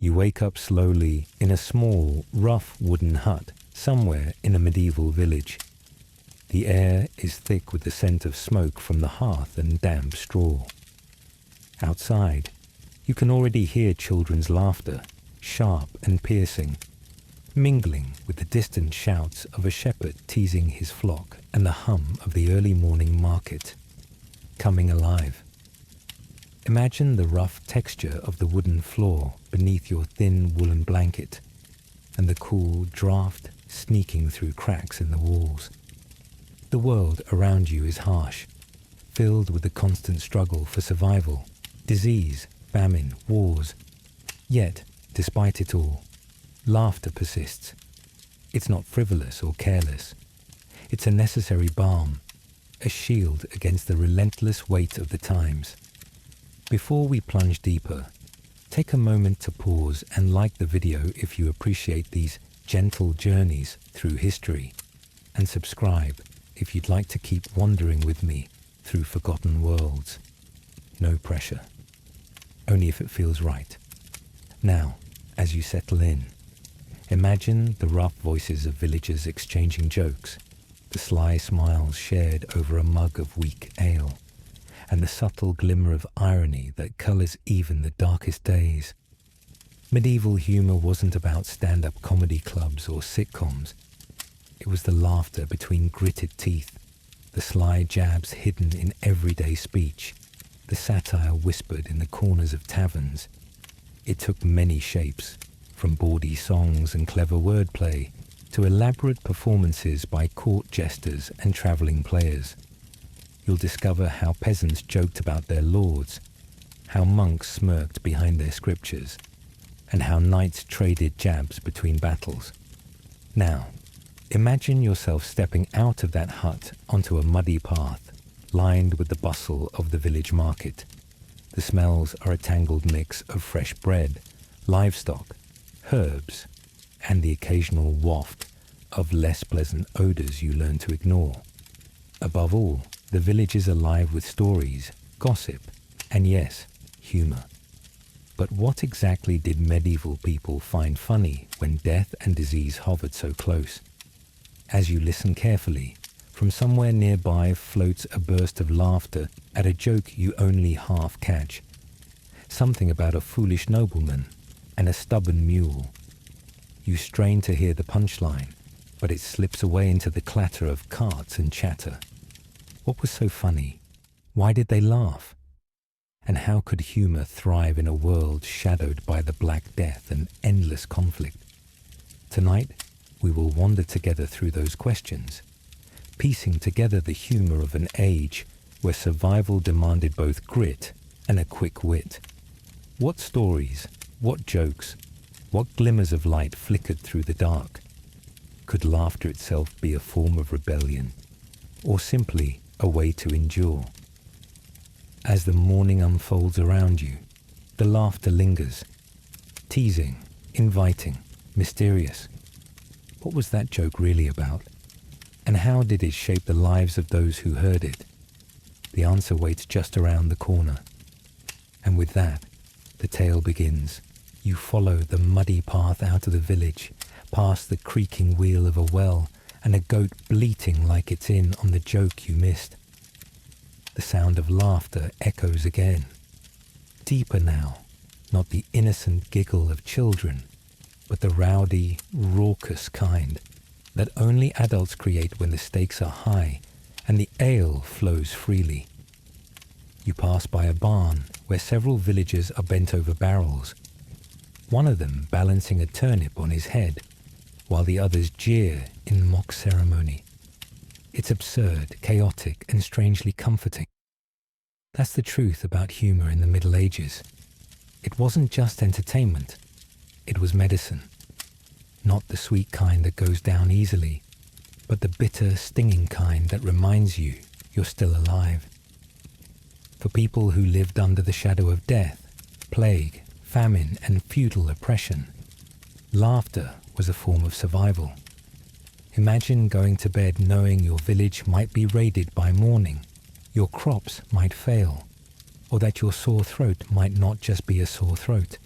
You wake up slowly in a small, rough wooden hut somewhere in a medieval village. The air is thick with the scent of smoke from the hearth and damp straw. Outside, you can already hear children's laughter, sharp and piercing, mingling with the distant shouts of a shepherd teasing his flock and the hum of the early morning market, coming alive. Imagine the rough texture of the wooden floor beneath your thin woolen blanket, and the cool draft sneaking through cracks in the walls. The world around you is harsh, filled with the constant struggle for survival, disease, famine, wars. Yet, despite it all, laughter persists. It's not frivolous or careless. It's a necessary balm, a shield against the relentless weight of the times. Before we plunge deeper, take a moment to pause and like the video if you appreciate these gentle journeys through history, and subscribe if you'd like to keep wandering with me through forgotten worlds. No pressure, only if it feels right. Now, as you settle in, imagine the rough voices of villagers exchanging jokes, the sly smiles shared over a mug of weak ale, and the subtle glimmer of irony that colours even the darkest days. Medieval humour wasn't about stand-up comedy clubs or sitcoms. It was the laughter between gritted teeth, the sly jabs hidden in everyday speech, the satire whispered in the corners of taverns. It took many shapes, from bawdy songs and clever wordplay to elaborate performances by court jesters and travelling players. You'll discover how peasants joked about their lords, how monks smirked behind their scriptures, and how knights traded jabs between battles. Now, imagine yourself stepping out of that hut onto a muddy path, lined with the bustle of the village market. The smells are a tangled mix of fresh bread, livestock, herbs, and the occasional waft of less pleasant odours you learn to ignore. Above all, the village is alive with stories, gossip, and yes, humour. But what exactly did medieval people find funny when death and disease hovered so close? As you listen carefully, from somewhere nearby floats a burst of laughter at a joke you only half catch. Something about a foolish nobleman and a stubborn mule. You strain to hear the punchline, but it slips away into the clatter of carts and chatter. What was so funny? Why did they laugh? And how could humour thrive in a world shadowed by the Black Death and endless conflict? Tonight, we will wander together through those questions, piecing together the humour of an age where survival demanded both grit and a quick wit. What stories, what jokes, what glimmers of light flickered through the dark? Could laughter itself be a form of rebellion, or simply a way to endure? As the morning unfolds around you, the laughter lingers, teasing, inviting, mysterious. What was that joke really about? And how did it shape the lives of those who heard it? The answer waits just around the corner. And with that, the tale begins. You follow the muddy path out of the village, past the creaking wheel of a well, and a goat bleating like it's in on the joke you missed. The sound of laughter echoes again. Deeper now, not the innocent giggle of children, but the rowdy, raucous kind that only adults create when the stakes are high and the ale flows freely. You pass by a barn where several villagers are bent over barrels, one of them balancing a turnip on his head, while the others jeer in mock ceremony. It's absurd, chaotic, and strangely comforting. That's the truth about humour in the Middle Ages. It wasn't just entertainment, it was medicine. Not the sweet kind that goes down easily, but the bitter, stinging kind that reminds you you're still alive. For people who lived under the shadow of death, plague, famine, and feudal oppression, laughter was a form of survival. Imagine going to bed knowing your village might be raided by morning, your crops might fail, or that your sore throat might not just be a sore throat.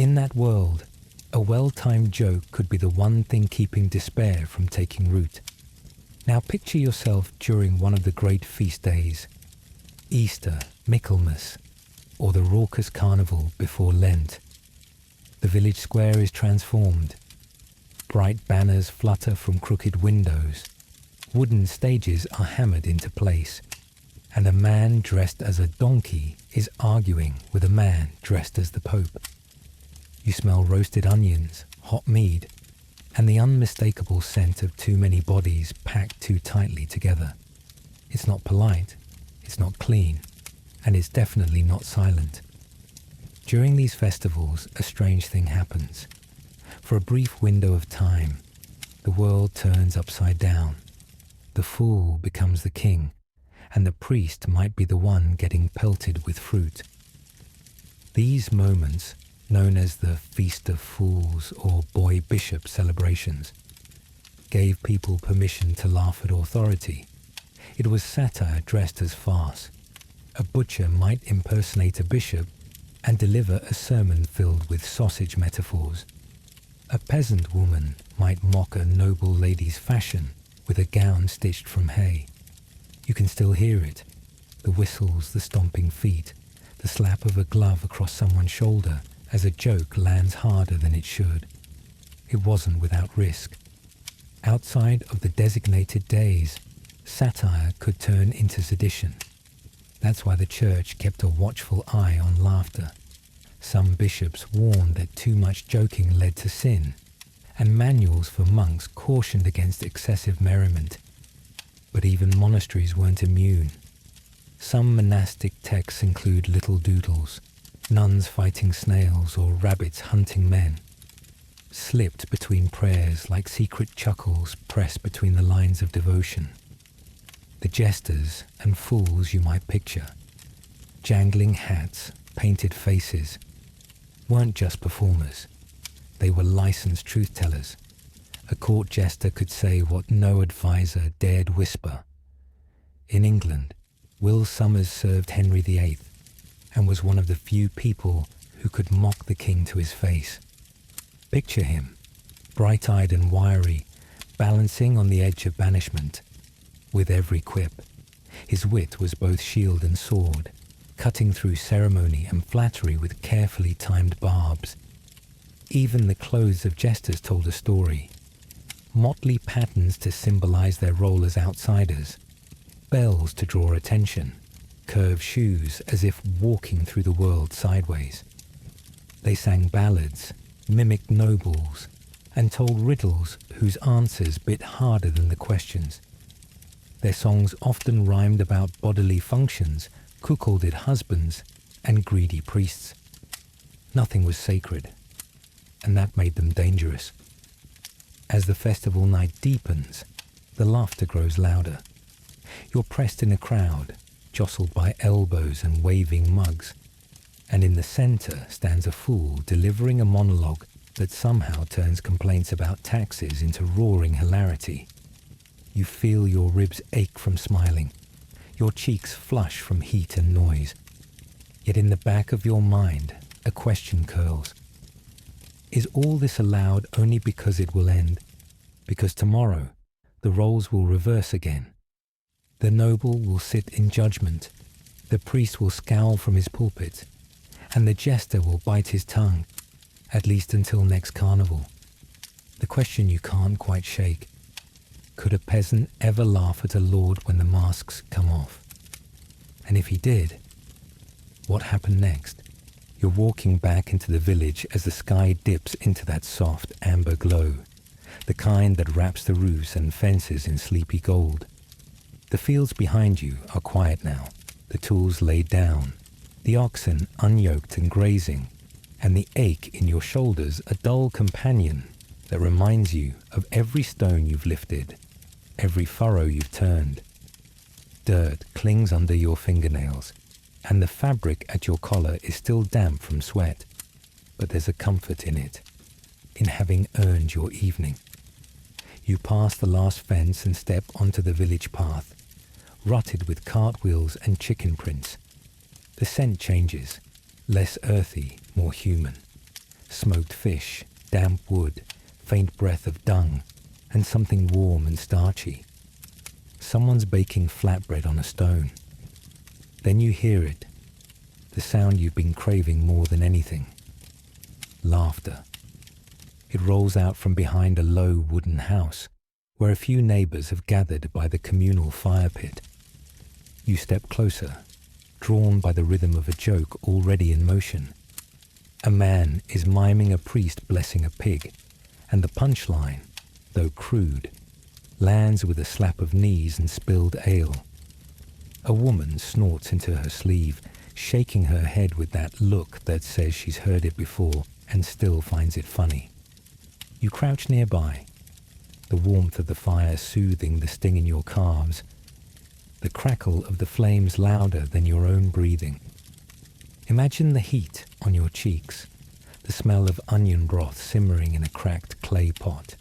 In that world, a well-timed joke could be the one thing keeping despair from taking root. Now picture yourself during one of the great feast days, Easter, Michaelmas, or the raucous carnival before Lent. The village square is transformed. Bright banners flutter from crooked windows. Wooden stages are hammered into place. And a man dressed as a donkey is arguing with a man dressed as the Pope. You smell roasted onions, hot mead, and the unmistakable scent of too many bodies packed too tightly together. It's not polite, it's not clean, and it's definitely not silent. During these festivals, a strange thing happens. For a brief window of time, the world turns upside down. The fool becomes the king, and the priest might be the one getting pelted with fruit. These moments, known as the Feast of Fools or Boy Bishop celebrations, gave people permission to laugh at authority. It was satire dressed as farce. A butcher might impersonate a bishop and deliver a sermon filled with sausage metaphors. A peasant woman might mock a noble lady's fashion with a gown stitched from hay. You can still hear it, the whistles, the stomping feet, the slap of a glove across someone's shoulder as a joke lands harder than it should. It wasn't without risk. Outside of the designated days, satire could turn into sedition. That's why the church kept a watchful eye on laughter. Some bishops warned that too much joking led to sin, and manuals for monks cautioned against excessive merriment. But even monasteries weren't immune. Some monastic texts include little doodles, nuns fighting snails or rabbits hunting men, slipped between prayers like secret chuckles pressed between the lines of devotion. The jesters and fools you might picture, jangling hats, painted faces, weren't just performers. They were licensed truth-tellers. A court jester could say what no advisor dared whisper. In England, Will Sommers served Henry VIII and was one of the few people who could mock the king to his face. Picture him, bright-eyed and wiry, balancing on the edge of banishment. With every quip, his wit was both shield and sword, cutting through ceremony and flattery with carefully timed barbs. Even the clothes of jesters told a story. Motley patterns to symbolize their role as outsiders, bells to draw attention, curved shoes as if walking through the world sideways. They sang ballads, mimicked nobles, and told riddles whose answers bit harder than the questions. Their songs often rhymed about bodily functions, cuckolded husbands, and greedy priests. Nothing was sacred, and that made them dangerous. As the festival night deepens, the laughter grows louder. You're pressed in a crowd, jostled by elbows and waving mugs, and in the center stands a fool delivering a monologue that somehow turns complaints about taxes into roaring hilarity. You feel your ribs ache from smiling, your cheeks flush from heat and noise. Yet in the back of your mind, a question curls. Is all this allowed only because it will end? Because tomorrow, the roles will reverse again. The noble will sit in judgment, the priest will scowl from his pulpit, and the jester will bite his tongue, at least until next carnival. The question you can't quite shake. Could a peasant ever laugh at a lord when the masks come off? And if he did, what happened next? You're walking back into the village as the sky dips into that soft amber glow, the kind that wraps the roofs and fences in sleepy gold. The fields behind you are quiet now, the tools laid down, the oxen unyoked and grazing, and the ache in your shoulders a dull companion that reminds you of every stone you've lifted, every furrow you've turned. Dirt clings under your fingernails, and the fabric at your collar is still damp from sweat, but there's a comfort in it, in having earned your evening. You pass the last fence and step onto the village path, rutted with cartwheels and chicken prints. The scent changes, less earthy, more human. smoked fish, damp wood, faint breath of dung, and something warm and starchy. Someone's baking flatbread on a stone. Then you hear it, the sound you've been craving more than anything. Laughter. It rolls out from behind a low wooden house, where a few neighbours have gathered by the communal fire pit. You step closer, drawn by the rhythm of a joke already in motion. A man is miming a priest blessing a pig, and the punchline, though crude, lands with a slap of knees and spilled ale. A woman snorts into her sleeve, shaking her head with that look that says she's heard it before and still finds it funny. You crouch nearby, the warmth of the fire soothing the sting in your calves, the crackle of the flames louder than your own breathing. Imagine the heat on your cheeks, the smell of onion broth simmering in a cracked clay pot,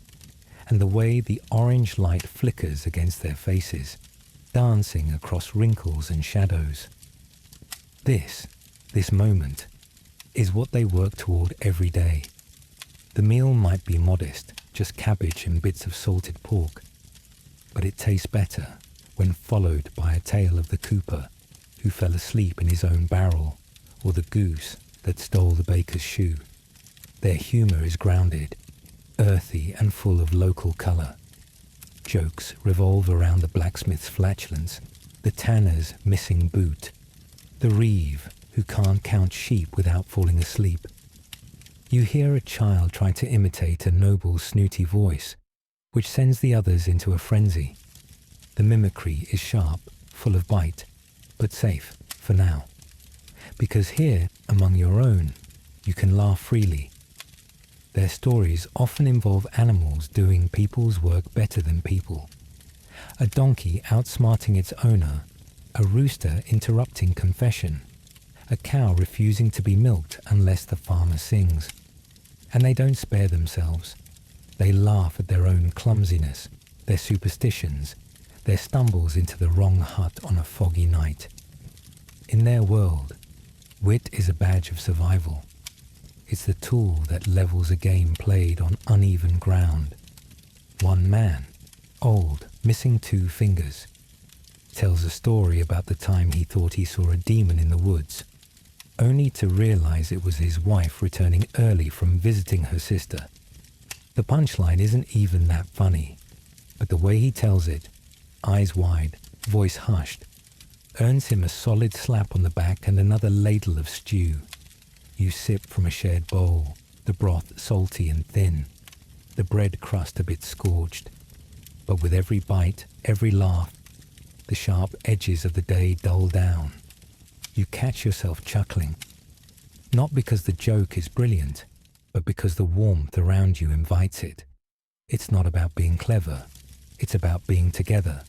and the way the orange light flickers against their faces, dancing across wrinkles and shadows. This moment, is what they work toward every day. The meal might be modest, just cabbage and bits of salted pork, but it tastes better when followed by a tale of the cooper who fell asleep in his own barrel, or the goose that stole the baker's shoe. Their humour is grounded, earthy and full of local colour. Jokes revolve around the blacksmith's flatulence, the tanner's missing boot, the reeve who can't count sheep without falling asleep. You hear a child try to imitate a noble snooty voice, which sends the others into a frenzy. The mimicry is sharp, full of bite, but safe for now. Because here, among your own, you can laugh freely. Their stories often involve animals doing people's work better than people. A donkey outsmarting its owner, a rooster interrupting confession, a cow refusing to be milked unless the farmer sings. And they don't spare themselves. They laugh at their own clumsiness, their superstitions, their stumbles into the wrong hut on a foggy night. In their world, wit is a badge of survival. It's the tool that levels a game played on uneven ground. One man, old, missing 2 fingers, tells a story about the time he thought he saw a demon in the woods, only to realize it was his wife returning early from visiting her sister. The punchline isn't even that funny, but the way he tells it, eyes wide, voice hushed, earns him a solid slap on the back and another ladle of stew. You sip from a shared bowl, the broth salty and thin, the bread crust a bit scorched. But with every bite, every laugh, the sharp edges of the day dull down. You catch yourself chuckling, not because the joke is brilliant, but because the warmth around you invites it. It's not about being clever, it's about being together,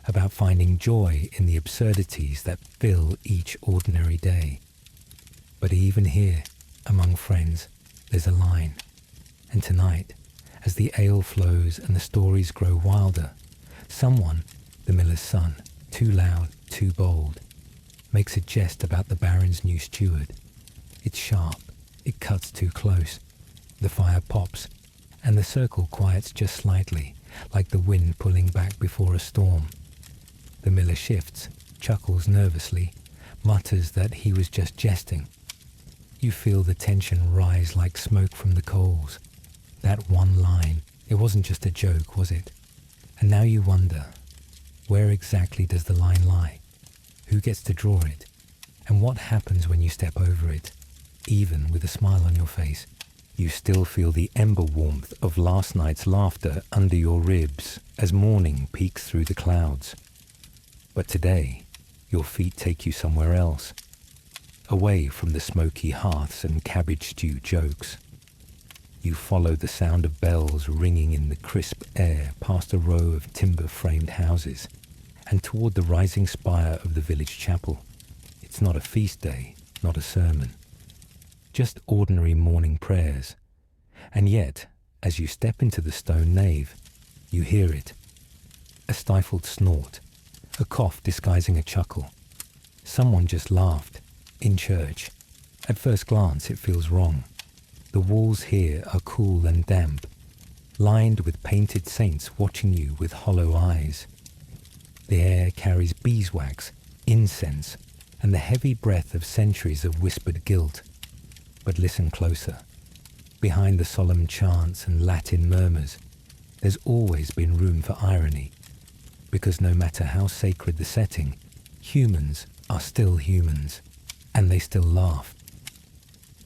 about finding joy in the absurdities that fill each ordinary day. But even here, among friends, there's a line. And tonight, as the ale flows and the stories grow wilder, someone, the miller's son, too loud, too bold, makes a jest about the Baron's new steward. It's sharp, it cuts too close. The fire pops, and the circle quiets just slightly, like the wind pulling back before a storm. The miller shifts, chuckles nervously, mutters that he was just jesting. You feel the tension rise like smoke from the coals. That one line, it wasn't just a joke, was it? And now you wonder, where exactly does the line lie? Who gets to draw it? And what happens when you step over it? Even with a smile on your face, you still feel the ember warmth of last night's laughter under your ribs as morning peeks through the clouds. But today, your feet take you somewhere else, away from the smoky hearths and cabbage stew jokes. You follow the sound of bells ringing in the crisp air past a row of timber-framed houses and toward the rising spire of the village chapel. It's not a feast day, not a sermon, just ordinary morning prayers. And yet, as you step into the stone nave, you hear it. A stifled snort, a cough disguising a chuckle. Someone just laughed, in church. At first glance, it feels wrong. The walls here are cool and damp, lined with painted saints watching you with hollow eyes. The air carries beeswax, incense, and the heavy breath of centuries of whispered guilt. But listen closer. Behind the solemn chants and Latin murmurs, there's always been room for irony, because no matter how sacred the setting, humans are still humans, and they still laugh.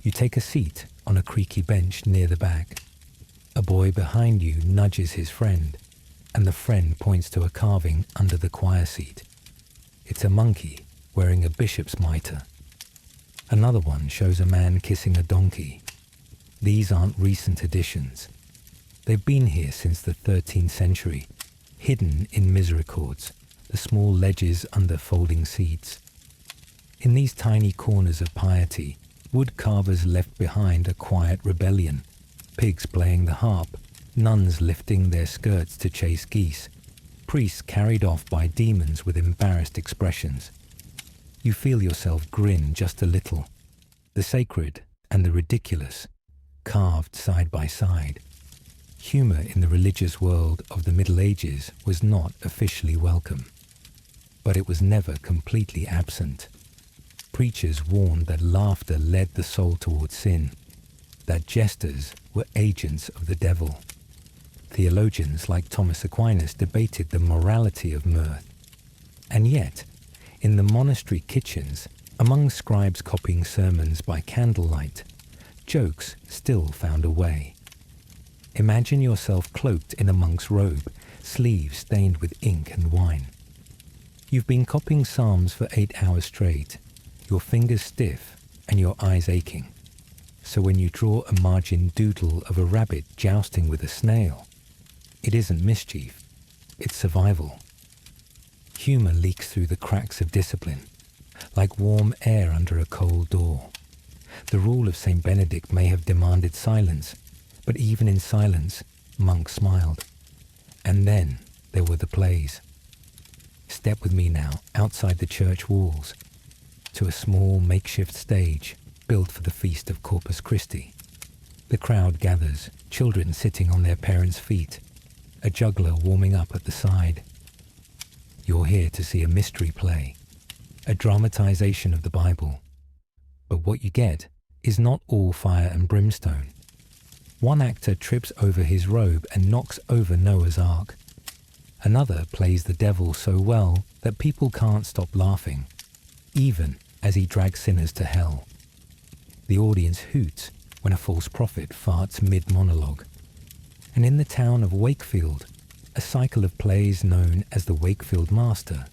You take a seat on a creaky bench near the back. A boy behind you nudges his friend, and the friend points to a carving under the choir seat. It's a monkey wearing a bishop's mitre. Another one shows a man kissing a donkey. These aren't recent additions. They've been here since the 13th century, hidden in misericords, the small ledges under folding seats. In these tiny corners of piety, wood carvers left behind a quiet rebellion, pigs playing the harp, nuns lifting their skirts to chase geese, priests carried off by demons with embarrassed expressions. You feel yourself grin just a little. The sacred and the ridiculous, carved side by side. Humour in the religious world of the Middle Ages was not officially welcome, but it was never completely absent. Preachers warned that laughter led the soul towards sin, that jesters were agents of the devil. Theologians like Thomas Aquinas debated the morality of mirth. And yet, in the monastery kitchens, among scribes copying sermons by candlelight, jokes still found a way. Imagine yourself cloaked in a monk's robe, sleeves stained with ink and wine. You've been copying psalms for 8 hours straight, your fingers stiff and your eyes aching. So when you draw a margin doodle of a rabbit jousting with a snail, it isn't mischief, it's survival. Humour leaks through the cracks of discipline, like warm air under a cold door. The rule of St. Benedict may have demanded silence, but even in silence, monks smiled. And then there were the plays. Step with me now outside the church walls, to a small makeshift stage built for the feast of Corpus Christi. The crowd gathers, children sitting on their parents' feet, a juggler warming up at the side. You're here to see a mystery play, a dramatization of the Bible. But what you get is not all fire and brimstone. One actor trips over his robe and knocks over Noah's Ark. Another plays the devil so well that people can't stop laughing, even as he drags sinners to hell. The audience hoots when a false prophet farts mid-monologue. And in the town of Wakefield, a cycle of plays known as the Wakefield Master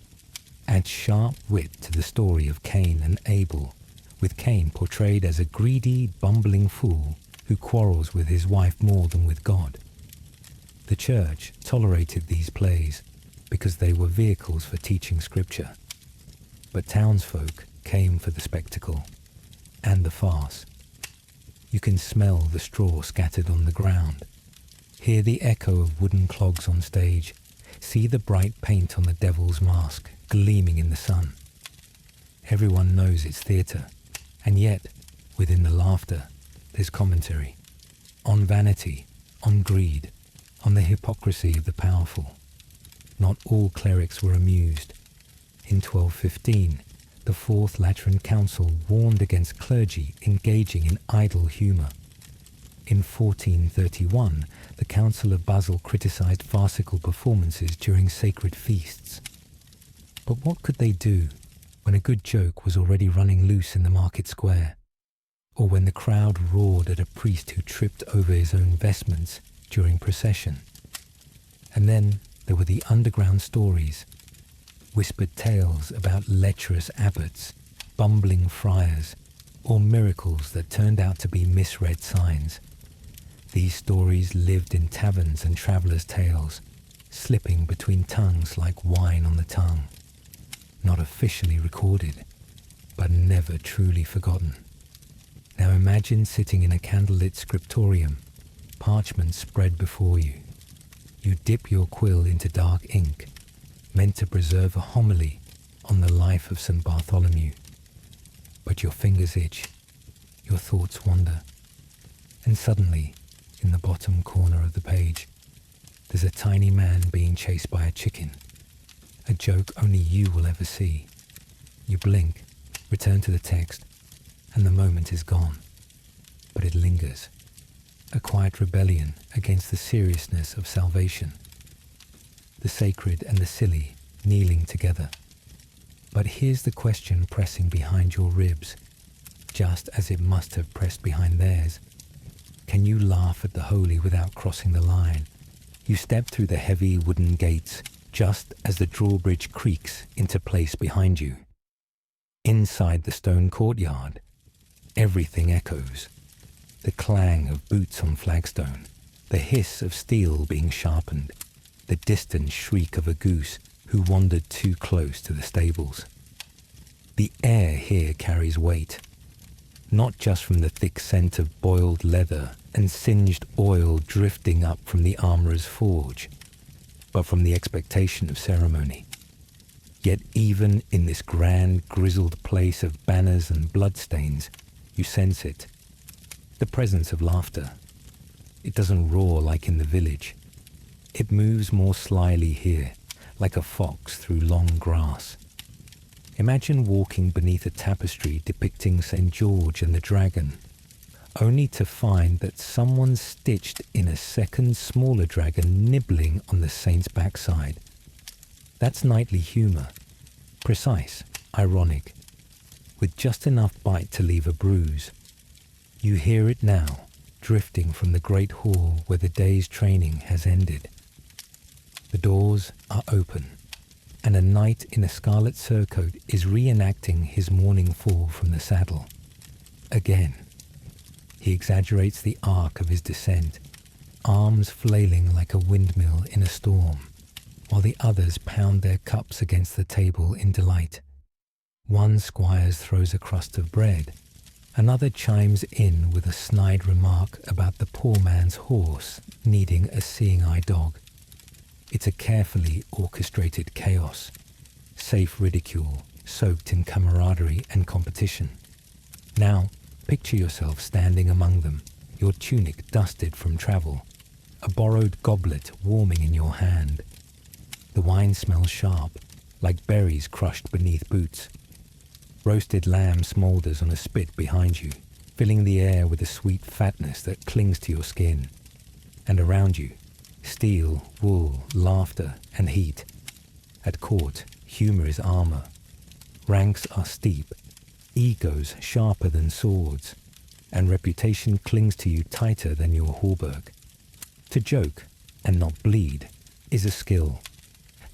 adds sharp wit to the story of Cain and Abel, with Cain portrayed as a greedy, bumbling fool who quarrels with his wife more than with God. The church tolerated these plays because they were vehicles for teaching scripture. But townsfolk came for the spectacle and the farce. You can smell the straw scattered on the ground, hear the echo of wooden clogs on stage, see the bright paint on the devil's mask gleaming in the sun. Everyone knows it's theatre, and yet, within the laughter, there's commentary on vanity, on greed, on the hypocrisy of the powerful. Not all clerics were amused. In 1215, the Fourth Lateran Council warned against clergy engaging in idle humour. In 1431, the Council of Basel criticised farcical performances during sacred feasts. But what could they do when a good joke was already running loose in the market square, or when the crowd roared at a priest who tripped over his own vestments during procession? And then there were the underground stories, whispered tales about lecherous abbots, bumbling friars, or miracles that turned out to be misread signs. These stories lived in taverns and travellers' tales, slipping between tongues like wine on the tongue. Not officially recorded, but never truly forgotten. Now imagine sitting in a candlelit scriptorium, parchment spread before you. You dip your quill into dark ink, meant to preserve a homily on the life of St. Bartholomew. But your fingers itch, your thoughts wander. And suddenly, in the bottom corner of the page, there's a tiny man being chased by a chicken. A joke only you will ever see. You blink, return to the text, and the moment is gone. But it lingers. A quiet rebellion against the seriousness of salvation. The sacred and the silly kneeling together. But here's the question pressing behind your ribs, just as it must have pressed behind theirs. Can you laugh at the holy without crossing the line? You step through the heavy wooden gates just as the drawbridge creaks into place behind you. Inside the stone courtyard, everything echoes. The clang of boots on flagstone, the hiss of steel being sharpened, the distant shriek of a goose who wandered too close to the stables. The air here carries weight, not just from the thick scent of boiled leather and singed oil drifting up from the armourer's forge, but from the expectation of ceremony. Yet even in this grand, grizzled place of banners and bloodstains, you sense it. The presence of laughter. It doesn't roar like in the village. It moves more slyly here, like a fox through long grass. Imagine walking beneath a tapestry depicting St. George and the dragon, only to find that someone stitched in a second smaller dragon nibbling on the saint's backside. That's knightly humour. Precise, ironic, with just enough bite to leave a bruise. You hear it now, drifting from the great hall where the day's training has ended. The doors are open, and a knight in a scarlet surcoat is reenacting his morning fall from the saddle. Again. He exaggerates the arc of his descent, arms flailing like a windmill in a storm, while the others pound their cups against the table in delight. One squire throws a crust of bread, another chimes in with a snide remark about the poor man's horse needing a seeing-eye dog. It's a carefully orchestrated chaos, safe ridicule soaked in camaraderie and competition. Now, picture yourself standing among them, your tunic dusted from travel, a borrowed goblet warming in your hand. The wine smells sharp, like berries crushed beneath boots. Roasted lamb smoulders on a spit behind you, filling the air with a sweet fatness that clings to your skin. And around you, steel, wool, laughter, and heat. At court, humour is armour. Ranks are steep, egos sharper than swords, and reputation clings to you tighter than your hauberk. To joke, and not bleed, is a skill.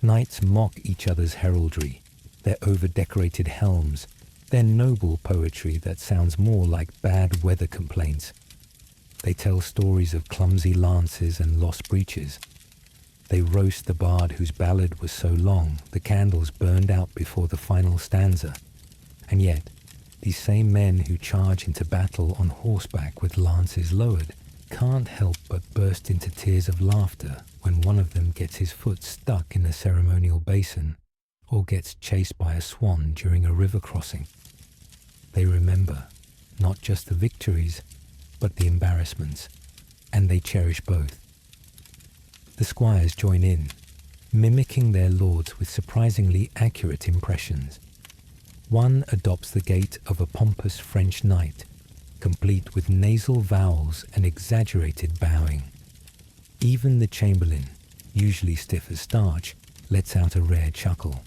Knights mock each other's heraldry, their over-decorated helms, their noble poetry that sounds more like bad weather complaints. They tell stories of clumsy lances and lost breeches. They roast the bard whose ballad was so long the candles burned out before the final stanza. And yet, these same men who charge into battle on horseback with lances lowered can't help but burst into tears of laughter when one of them gets his foot stuck in a ceremonial basin or gets chased by a swan during a river crossing. They remember not just the victories, but the embarrassments, and they cherish both. The squires join in, mimicking their lords with surprisingly accurate impressions. One adopts the gait of a pompous French knight, complete with nasal vowels and exaggerated bowing. Even the chamberlain, usually stiff as starch, lets out a rare chuckle.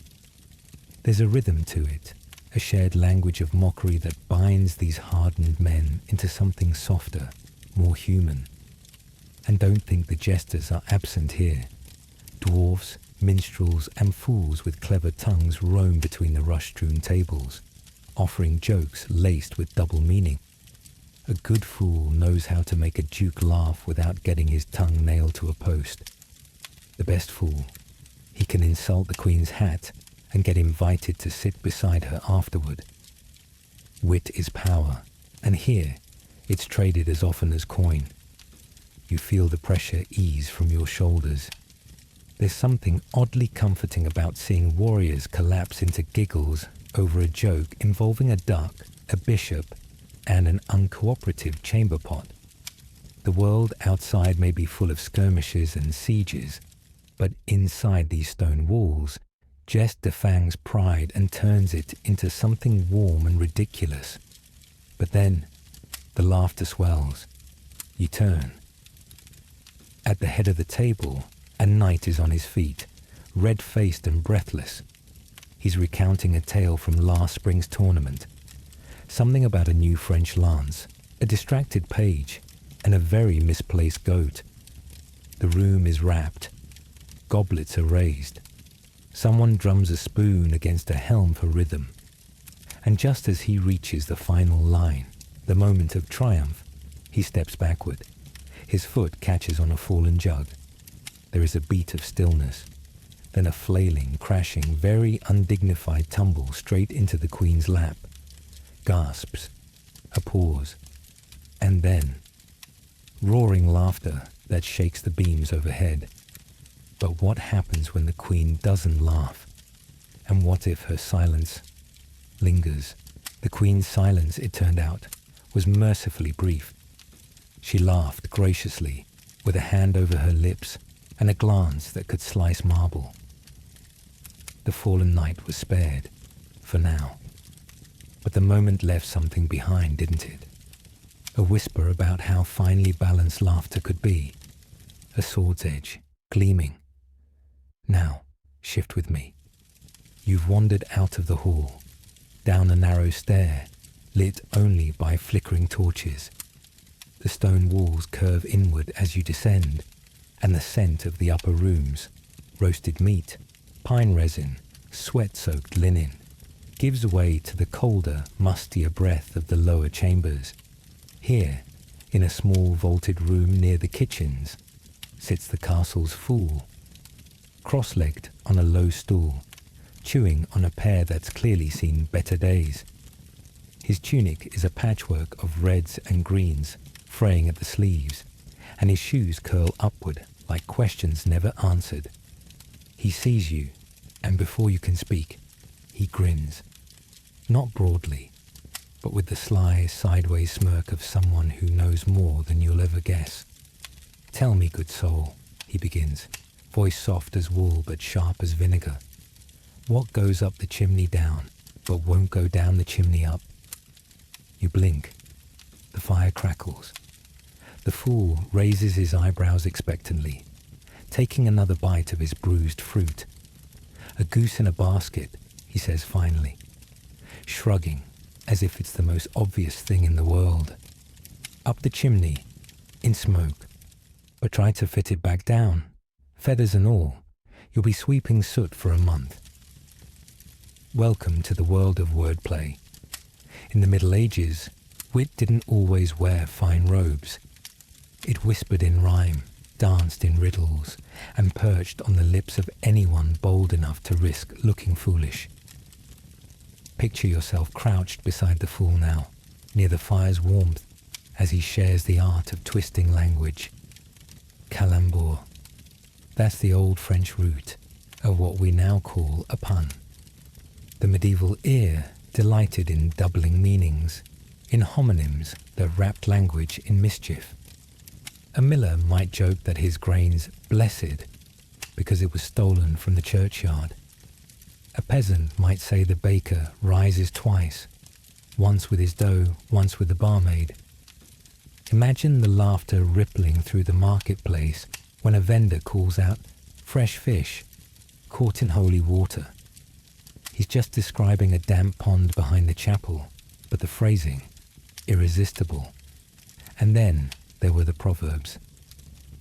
There's a rhythm to it, a shared language of mockery that binds these hardened men into something softer, more human. And don't think the jesters are absent here. Dwarfs, minstrels, and fools with clever tongues roam between the rush-strewn tables, offering jokes laced with double meaning. A good fool knows how to make a duke laugh without getting his tongue nailed to a post. The best fool, he can insult the Queen's hat and get invited to sit beside her afterward. Wit is power, and here it's traded as often as coin. You feel the pressure ease from your shoulders. There's something oddly comforting about seeing warriors collapse into giggles over a joke involving a duck, a bishop, and an uncooperative chamber pot. The world outside may be full of skirmishes and sieges, but inside these stone walls, jest defangs pride and turns it into something warm and ridiculous. But then, the laughter swells. You turn. At the head of the table, a knight is on his feet, red-faced and breathless. He's recounting a tale from last spring's tournament. Something about a new French lance, a distracted page, and a very misplaced goat. The room is rapt. Goblets are raised. Someone drums a spoon against a helm for rhythm. And just as he reaches the final line, the moment of triumph, he steps backward. His foot catches on a fallen jug. There is a beat of stillness, then a flailing, crashing, very undignified tumble straight into the Queen's lap. Gasps, a pause, and then roaring laughter that shakes the beams overhead. But what happens when the Queen doesn't laugh? And what if her silence lingers? The Queen's silence, it turned out, was mercifully brief. She laughed graciously, with a hand over her lips and a glance that could slice marble. The fallen knight was spared, for now. But the moment left something behind, didn't it? A whisper about how finely balanced laughter could be. A sword's edge, gleaming. Now, shift with me. You've wandered out of the hall, down a narrow stair, lit only by flickering torches. The stone walls curve inward as you descend, and the scent of the upper rooms, roasted meat, pine resin, sweat-soaked linen, gives way to the colder, mustier breath of the lower chambers. Here, in a small vaulted room near the kitchens, sits the castle's fool, cross-legged on a low stool, chewing on a pear that's clearly seen better days. His tunic is a patchwork of reds and greens, fraying at the sleeves, and his shoes curl upward like questions never answered. He sees you, and before you can speak, he grins. Not broadly, but with the sly, sideways smirk of someone who knows more than you'll ever guess. "Tell me, good soul," he begins, voice soft as wool but sharp as vinegar. "What goes up the chimney down, but won't go down the chimney up?" You blink. The fire crackles. The fool raises his eyebrows expectantly, taking another bite of his bruised fruit. "A goose in a basket," he says finally, shrugging as if it's the most obvious thing in the world. "Up the chimney, in smoke. But try to fit it back down, feathers and all. You'll be sweeping soot for a month." Welcome to the world of wordplay. In the Middle Ages, wit didn't always wear fine robes. It whispered in rhyme, danced in riddles, and perched on the lips of anyone bold enough to risk looking foolish. Picture yourself crouched beside the fool now, near the fire's warmth, as he shares the art of twisting language. Calembour. That's the old French root of what we now call a pun. The medieval ear delighted in doubling meanings, in homonyms that wrapped language in mischief. A miller might joke that his grain's blessed because it was stolen from the churchyard. A peasant might say the baker rises twice, once with his dough, once with the barmaid. Imagine the laughter rippling through the marketplace when a vendor calls out, "Fresh fish, caught in holy water." He's just describing a damp pond behind the chapel, but the phrasing, irresistible. And then there were the proverbs.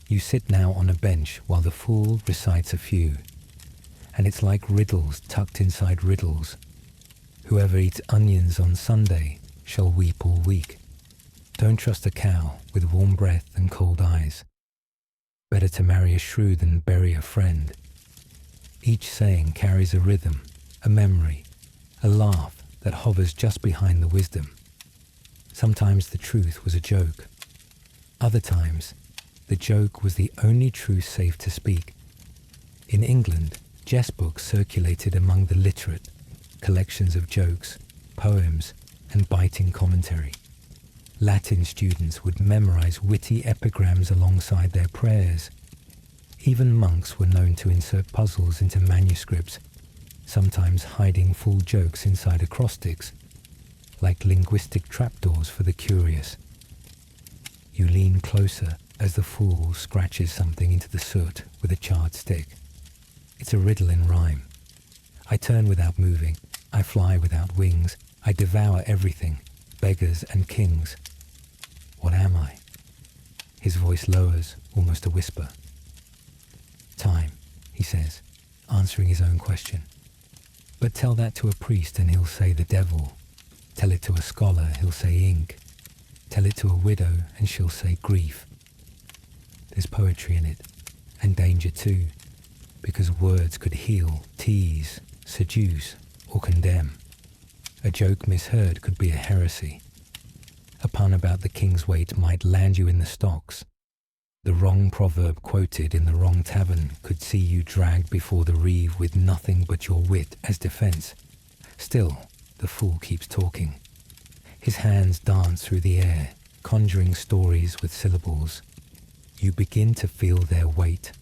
You sit now on a bench while the fool recites a few, and it's like riddles tucked inside riddles. Whoever eats onions on Sunday shall weep all week. Don't trust a cow with warm breath and cold eyes. Better to marry a shrew than bury a friend. Each saying carries a rhythm, a memory, a laugh that hovers just behind the wisdom. Sometimes the truth was a joke. Other times, the joke was the only truth safe to speak. In England, jest books circulated among the literate, collections of jokes, poems, and biting commentary. Latin students would memorize witty epigrams alongside their prayers. Even monks were known to insert puzzles into manuscripts, sometimes hiding full jokes inside acrostics, like linguistic trapdoors for the curious. You lean closer as the fool scratches something into the soot with a charred stick. It's a riddle in rhyme. I turn without moving. I fly without wings. I devour everything, beggars and kings. What am I? His voice lowers, almost a whisper. Time, he says, answering his own question. But tell that to a priest and he'll say the devil. Tell it to a scholar, he'll say ink. Tell it to a widow and she'll say grief. There's poetry in it, and danger too, because words could heal, tease, seduce, or condemn. A joke misheard could be a heresy. A pun about the king's weight might land you in the stocks. The wrong proverb quoted in the wrong tavern could see you dragged before the reeve with nothing but your wit as defense. Still, the fool keeps talking. His hands dance through the air, conjuring stories with syllables. You begin to feel their weight,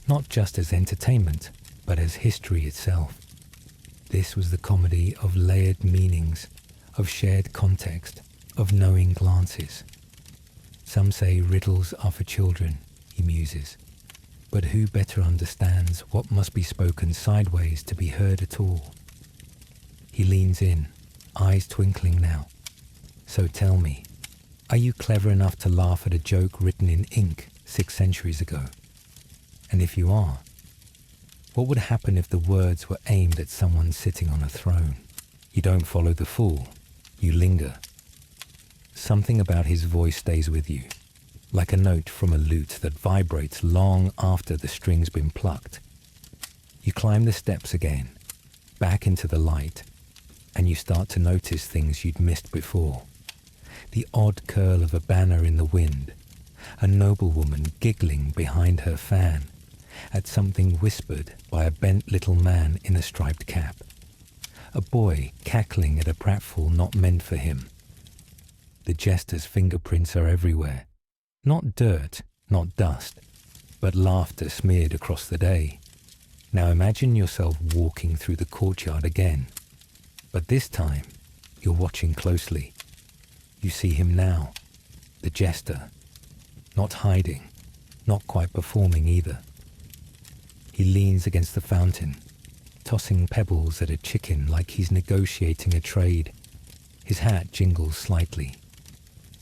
not just as entertainment, but as history itself. This was the comedy of layered meanings, of shared context, of knowing glances. Some say riddles are for children, he muses, but who better understands what must be spoken sideways to be heard at all? He leans in, eyes twinkling now. So tell me, are you clever enough to laugh at a joke written in ink 6 centuries ago? And if you are, what would happen if the words were aimed at someone sitting on a throne? You don't follow the fool, you linger. Something about his voice stays with you, like a note from a lute that vibrates long after the string's been plucked. You climb the steps again, back into the light, and you start to notice things you'd missed before. The odd curl of a banner in the wind, a noblewoman giggling behind her fan at something whispered by a bent little man in a striped cap, a boy cackling at a pratfall not meant for him. The jester's fingerprints are everywhere, not dirt, not dust, but laughter smeared across the day. Now imagine yourself walking through the courtyard again, but this time you're watching closely. You see him now, the jester, not hiding, not quite performing either. He leans against the fountain, tossing pebbles at a chicken like he's negotiating a trade. His hat jingles slightly.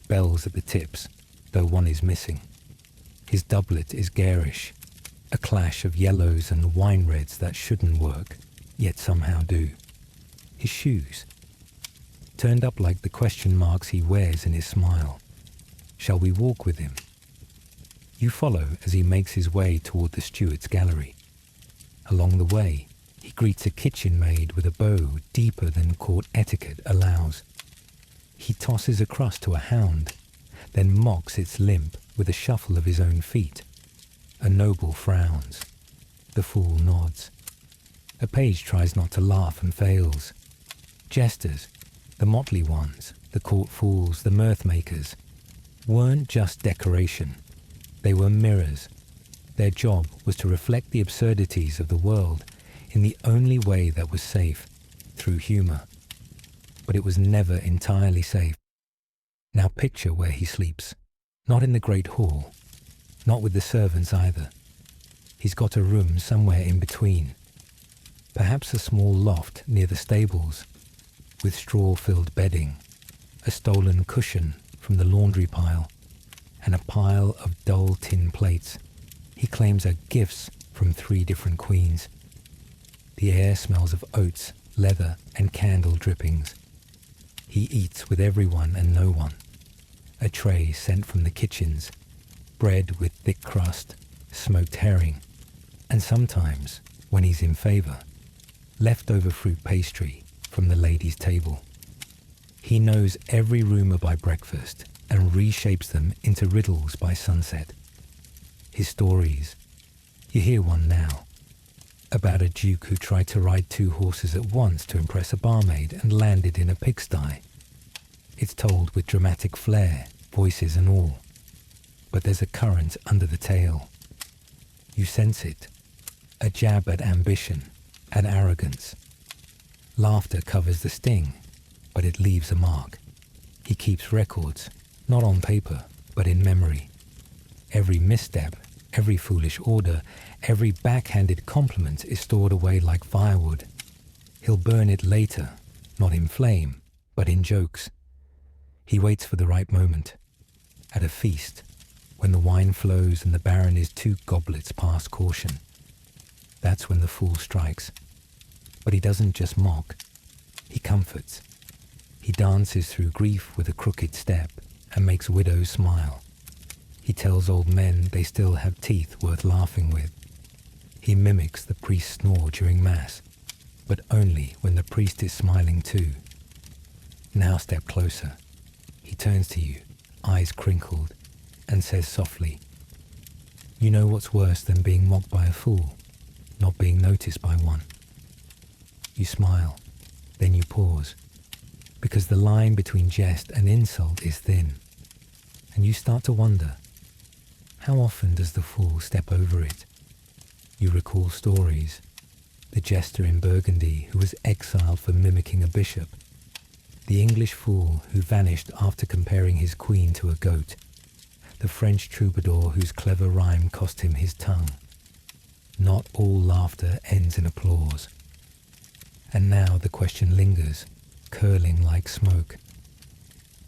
Bells at the tips, though one is missing. His doublet is garish, a clash of yellows and wine reds that shouldn't work, yet somehow do. His shoes, turned up like the question marks he wears in his smile. Shall we walk with him? You follow as he makes his way toward the steward's gallery. Along the way, he greets a kitchen maid with a bow deeper than court etiquette allows. He tosses a crust to a hound, then mocks its limp with a shuffle of his own feet. A noble frowns. The fool nods. A page tries not to laugh and fails. Jesters, the motley ones, the court fools, the mirth makers, weren't just decoration. They were mirrors. Their job was to reflect the absurdities of the world in the only way that was safe, through humor. But it was never entirely safe. Now picture where he sleeps. Not in the great hall. Not with the servants either. He's got a room somewhere in between. Perhaps a small loft near the stables, with straw-filled bedding, a stolen cushion from the laundry pile, and a pile of dull tin plates he claims are gifts from 3 different queens. The air smells of oats, leather, and candle drippings. He eats with everyone and no one. A tray sent from the kitchens, bread with thick crust, smoked herring, and sometimes, when he's in favour, leftover fruit pastry from the ladies' table. He knows every rumour by breakfast and reshapes them into riddles by sunset. His stories, you hear one now, about a duke who tried to ride 2 horses at once to impress a barmaid and landed in a pigsty. It's told with dramatic flair, voices and all. But there's a current under the tale. You sense it. A jab at ambition, at arrogance. Laughter covers the sting, but it leaves a mark. He keeps records, not on paper, but in memory. Every misstep, every foolish order, every backhanded compliment is stored away like firewood. He'll burn it later, not in flame, but in jokes. He waits for the right moment. At a feast, when the wine flows and the baron is 2 goblets past caution. That's when the fool strikes. But he doesn't just mock. He comforts. He dances through grief with a crooked step and makes widows smile. He tells old men they still have teeth worth laughing with. He mimics the priest's snore during Mass, but only when the priest is smiling too. Now step closer. He turns to you, eyes crinkled, and says softly, "You know what's worse than being mocked by a fool? Not being noticed by one." You smile, then you pause, because the line between jest and insult is thin, and you start to wonder, how often does the fool step over it? You recall stories. The jester in Burgundy who was exiled for mimicking a bishop. The English fool who vanished after comparing his queen to a goat. The French troubadour whose clever rhyme cost him his tongue. Not all laughter ends in applause. And now the question lingers, curling like smoke.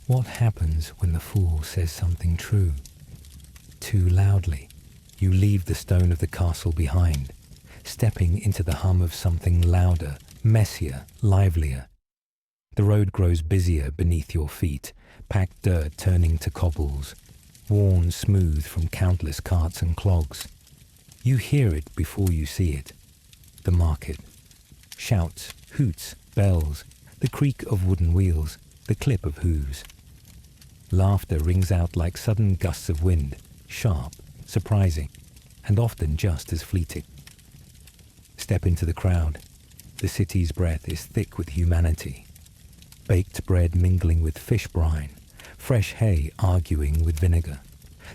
What happens when the fool says something true? Too loudly, you leave the stone of the castle behind, stepping into the hum of something louder, messier, livelier. The road grows busier beneath your feet, packed dirt turning to cobbles, worn smooth from countless carts and clogs. You hear it before you see it. The market. Shouts, hoots, bells, the creak of wooden wheels, the clip of hooves. Laughter rings out like sudden gusts of wind, sharp, surprising, and often just as fleeting. Step into the crowd. The city's breath is thick with humanity. Baked bread mingling with fish brine, fresh hay arguing with vinegar,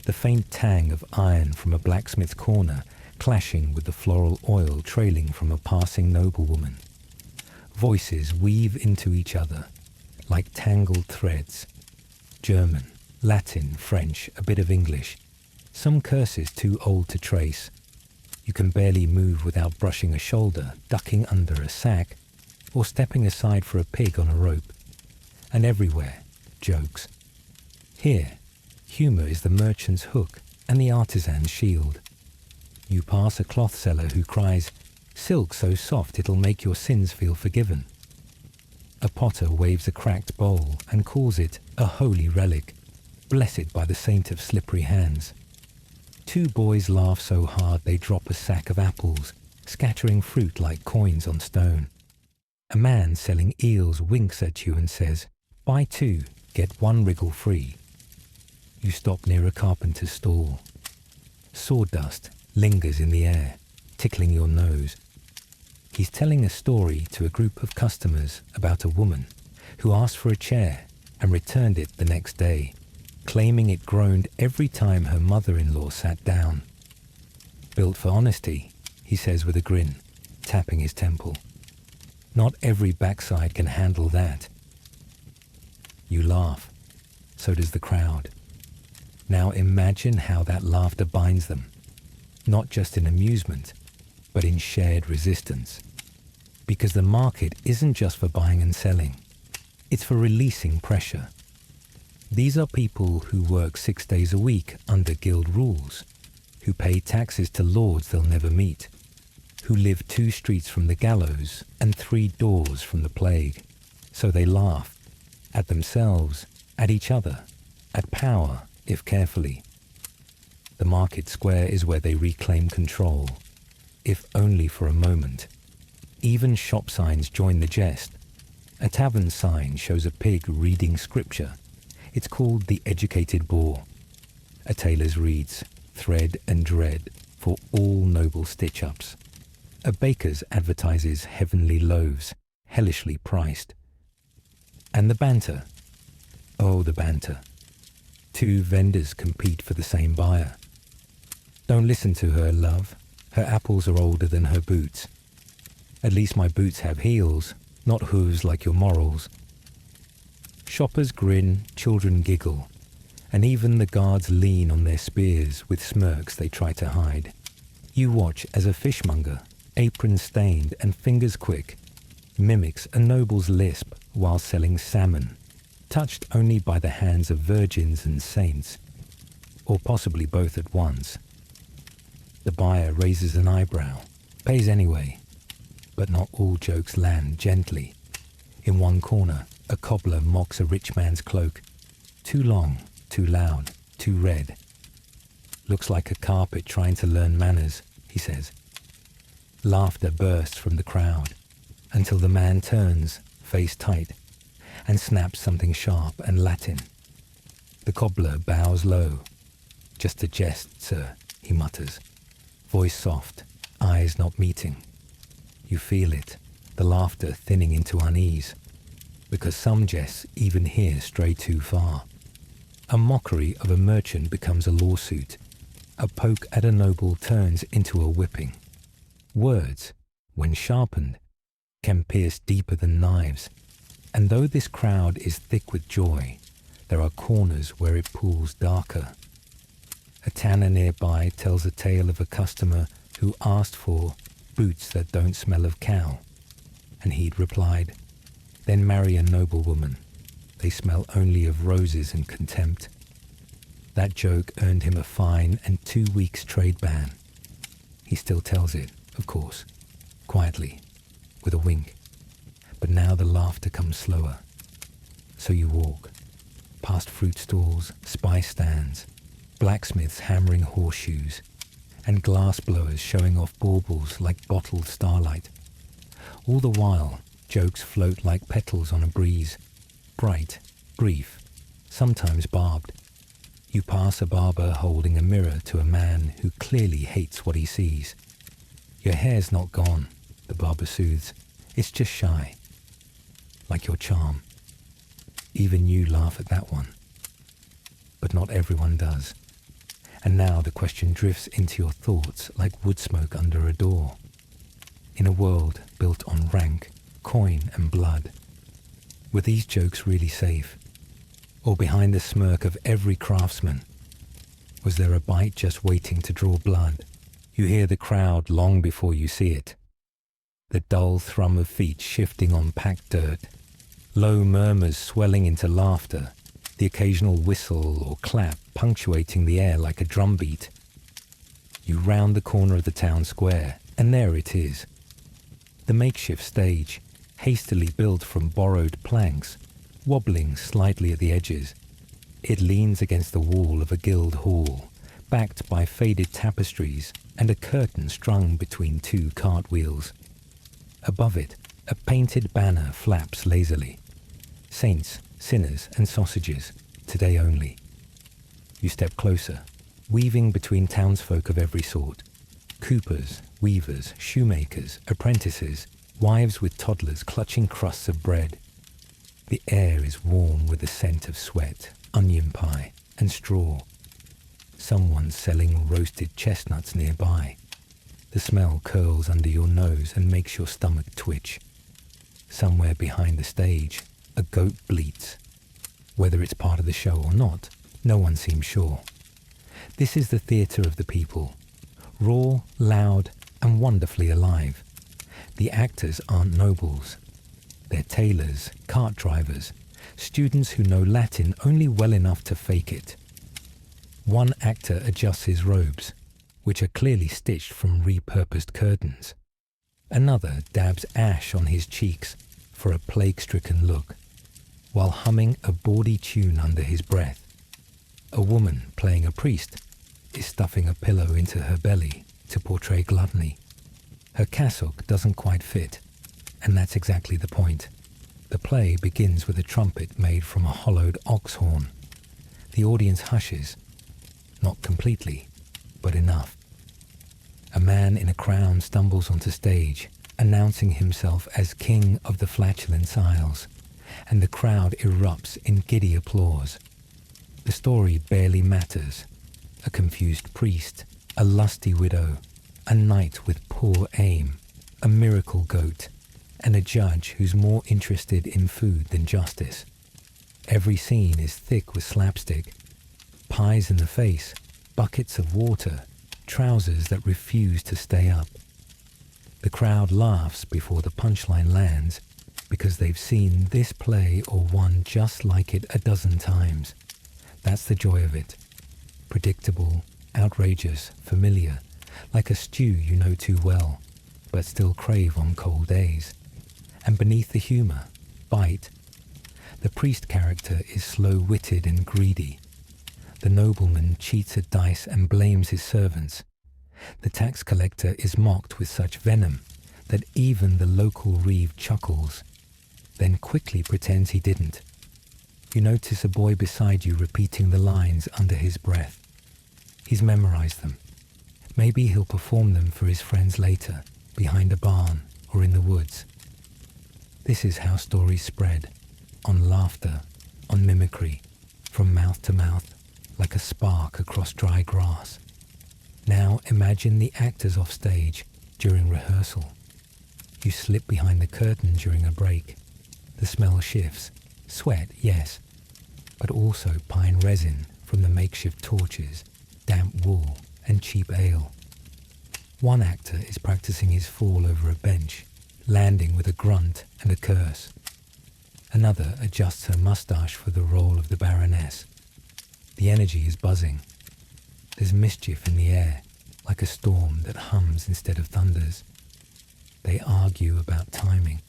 the faint tang of iron from a blacksmith's corner clashing with the floral oil trailing from a passing noblewoman. Voices weave into each other like tangled threads. German, Latin, French, a bit of English, some curses too old to trace. You can barely move without brushing a shoulder, ducking under a sack, or stepping aside for a pig on a rope. And everywhere, jokes. Here, humour is the merchant's hook and the artisan's shield. You pass a cloth seller who cries, "Silk so soft it'll make your sins feel forgiven." A potter waves a cracked bowl and calls it a holy relic, blessed by the saint of slippery hands. 2 boys laugh so hard they drop a sack of apples, scattering fruit like coins on stone. A man selling eels winks at you and says, "Buy 2, get 1 wriggle free." You stop near a carpenter's stall. Sawdust lingers in the air, tickling your nose. He's telling a story to a group of customers about a woman who asked for a chair and returned it the next day, claiming it groaned every time her mother-in-law sat down. "Built for honesty," he says with a grin, tapping his temple. "Not every backside can handle that." You laugh. So does the crowd. Now imagine how that laughter binds them, not just in amusement, but in shared resistance. Because the market isn't just for buying and selling. It's for releasing pressure. These are people who work 6 days a week under guild rules, who pay taxes to lords they'll never meet, who live 2 streets from the gallows and 3 doors from the plague. So they laugh at themselves, at each other, at power, if carefully. The market square is where they reclaim control, if only for a moment. Even shop signs join the jest. A tavern sign shows a pig reading scripture. It's called the Educated Boar. A tailor's reads, "Thread and dread for all noble stitch-ups." A baker's advertises heavenly loaves, hellishly priced. And the banter. Oh, the banter. Two vendors compete for the same buyer. Don't listen to her, love. Her apples are older than her boots. At least my boots have heels, not hooves like your morals. Shoppers grin, children giggle, and even the guards lean on their spears with smirks they try to hide. You watch as a fishmonger, apron stained and fingers quick, mimics a noble's lisp while selling salmon, touched only by the hands of virgins and saints, or possibly both at once. The buyer raises an eyebrow, pays anyway, but not all jokes land gently. In one corner, a cobbler mocks a rich man's cloak. Too long, too loud, too red. Looks like a carpet trying to learn manners, he says. Laughter bursts from the crowd until the man turns, face tight, and snaps something sharp and Latin. The cobbler bows low. Just a jest, sir, he mutters, voice soft, eyes not meeting. You feel it, the laughter thinning into unease, because some jests even here stray too far. A mockery of a merchant becomes a lawsuit. A poke at a noble turns into a whipping. Words, when sharpened, can pierce deeper than knives. And though this crowd is thick with joy, there are corners where it pools darker. A tanner nearby tells a tale of a customer who asked for boots that don't smell of cow. And he'd replied, then marry a noble woman. They smell only of roses and contempt. That joke earned him a fine and 2 weeks trade ban. He still tells it, of course, quietly, with a wink. But now the laughter comes slower. So you walk, past fruit stalls, spice stands, blacksmiths hammering horseshoes, and glass blowers showing off baubles like bottled starlight. All the while, jokes float like petals on a breeze, bright, brief, sometimes barbed. You pass a barber holding a mirror to a man who clearly hates what he sees. Your hair's not gone, the barber soothes. It's just shy, like your charm. Even you laugh at that one. But not everyone does. And now the question drifts into your thoughts like wood smoke under a door. In a world built on rank, coin and blood, were these jokes really safe? Or behind the smirk of every craftsman, was there a bite just waiting to draw blood? You hear the crowd long before you see it. The dull thrum of feet shifting on packed dirt, low murmurs swelling into laughter, the occasional whistle or clap punctuating the air like a drumbeat. You round the corner of the town square, and there it is. The makeshift stage, hastily built from borrowed planks, wobbling slightly at the edges. It leans against the wall of a guild hall, backed by faded tapestries and a curtain strung between two cartwheels. Above it, a painted banner flaps lazily. Saints, sinners and sausages, today only. You step closer, weaving between townsfolk of every sort. Coopers, weavers, shoemakers, apprentices, wives with toddlers clutching crusts of bread. The air is warm with the scent of sweat, onion pie, and straw. Someone's selling roasted chestnuts nearby. The smell curls under your nose and makes your stomach twitch. Somewhere behind the stage, a goat bleats. Whether it's part of the show or not, no one seems sure. This is the theatre of the people, raw, loud, and wonderfully alive. The actors aren't nobles. They're tailors, cart drivers, students who know Latin only well enough to fake it. One actor adjusts his robes, which are clearly stitched from repurposed curtains. Another dabs ash on his cheeks for a plague-stricken look, while humming a bawdy tune under his breath. A woman playing a priest is stuffing a pillow into her belly to portray gluttony. Her cassock doesn't quite fit, and that's exactly the point. The play begins with a trumpet made from a hollowed ox horn. The audience hushes, not completely, but enough. A man in a crown stumbles onto stage, announcing himself as King of the Flatulence Isles, and the crowd erupts in giddy applause. The story barely matters. A confused priest, a lusty widow, a knight with poor aim, a miracle goat, and a judge who's more interested in food than justice. Every scene is thick with slapstick. Pies in the face, buckets of water, trousers that refuse to stay up. The crowd laughs before the punchline lands because they've seen this play or one just like it a dozen times. That's the joy of it. Predictable, outrageous, familiar, like a stew you know too well, but still crave on cold days. And beneath the humour, bite. The priest character is slow-witted and greedy. The nobleman cheats at dice and blames his servants. The tax collector is mocked with such venom that even the local reeve chuckles, then quickly pretends he didn't. You notice a boy beside you repeating the lines under his breath. He's memorized them. Maybe he'll perform them for his friends later, behind a barn or in the woods. This is how stories spread, on laughter, on mimicry, from mouth to mouth, like a spark across dry grass. Now imagine the actors off stage during rehearsal. You slip behind the curtain during a break. The smell shifts. Sweat, yes, but also pine resin from the makeshift torches, damp wool, and cheap ale. One actor is practicing his fall over a bench, landing with a grunt and a curse. Another adjusts her moustache for the role of the Baroness. The energy is buzzing. There's mischief in the air, like a storm that hums instead of thunders. They argue about timing,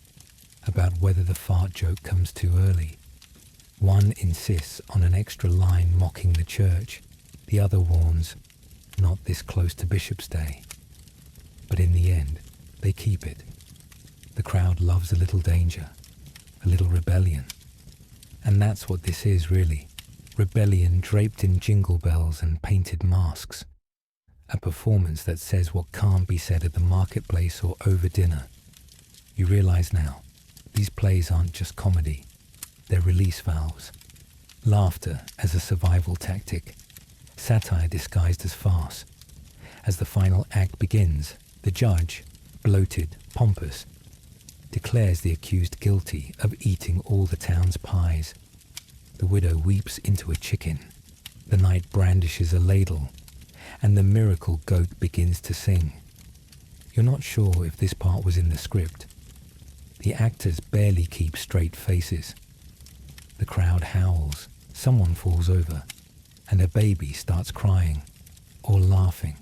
about whether the fart joke comes too early. One insists on an extra line mocking the church. The other warns, not this close to Bishop's Day. But in the end, they keep it. The crowd loves a little danger, a little rebellion. And that's what this is, really. Rebellion draped in jingle bells and painted masks. A performance that says what can't be said at the marketplace or over dinner. You realize now, these plays aren't just comedy. They're release valves. Laughter as a survival tactic. Satire disguised as farce. As the final act begins, the judge, bloated, pompous, declares the accused guilty of eating all the town's pies. The widow weeps into a chicken. The knight brandishes a ladle, and the miracle goat begins to sing. You're not sure if this part was in the script. The actors barely keep straight faces. The crowd howls, someone falls over, and a baby starts crying, or laughing.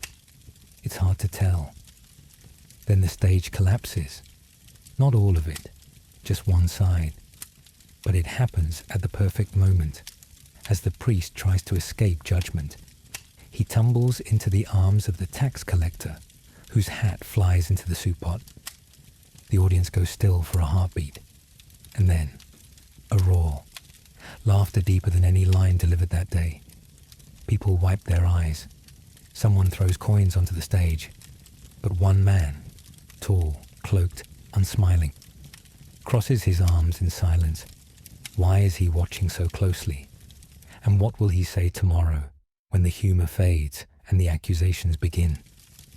It's hard to tell. Then the stage collapses. Not all of it, just one side. But it happens at the perfect moment, as the priest tries to escape judgment. He tumbles into the arms of the tax collector, whose hat flies into the soup pot. The audience goes still for a heartbeat. And then, a roar. Laughter deeper than any line delivered that day. People wipe their eyes. Someone throws coins onto the stage. But one man, tall, cloaked, unsmiling, crosses his arms in silence. Why is he watching so closely? And what will he say tomorrow, when the humour fades and the accusations begin?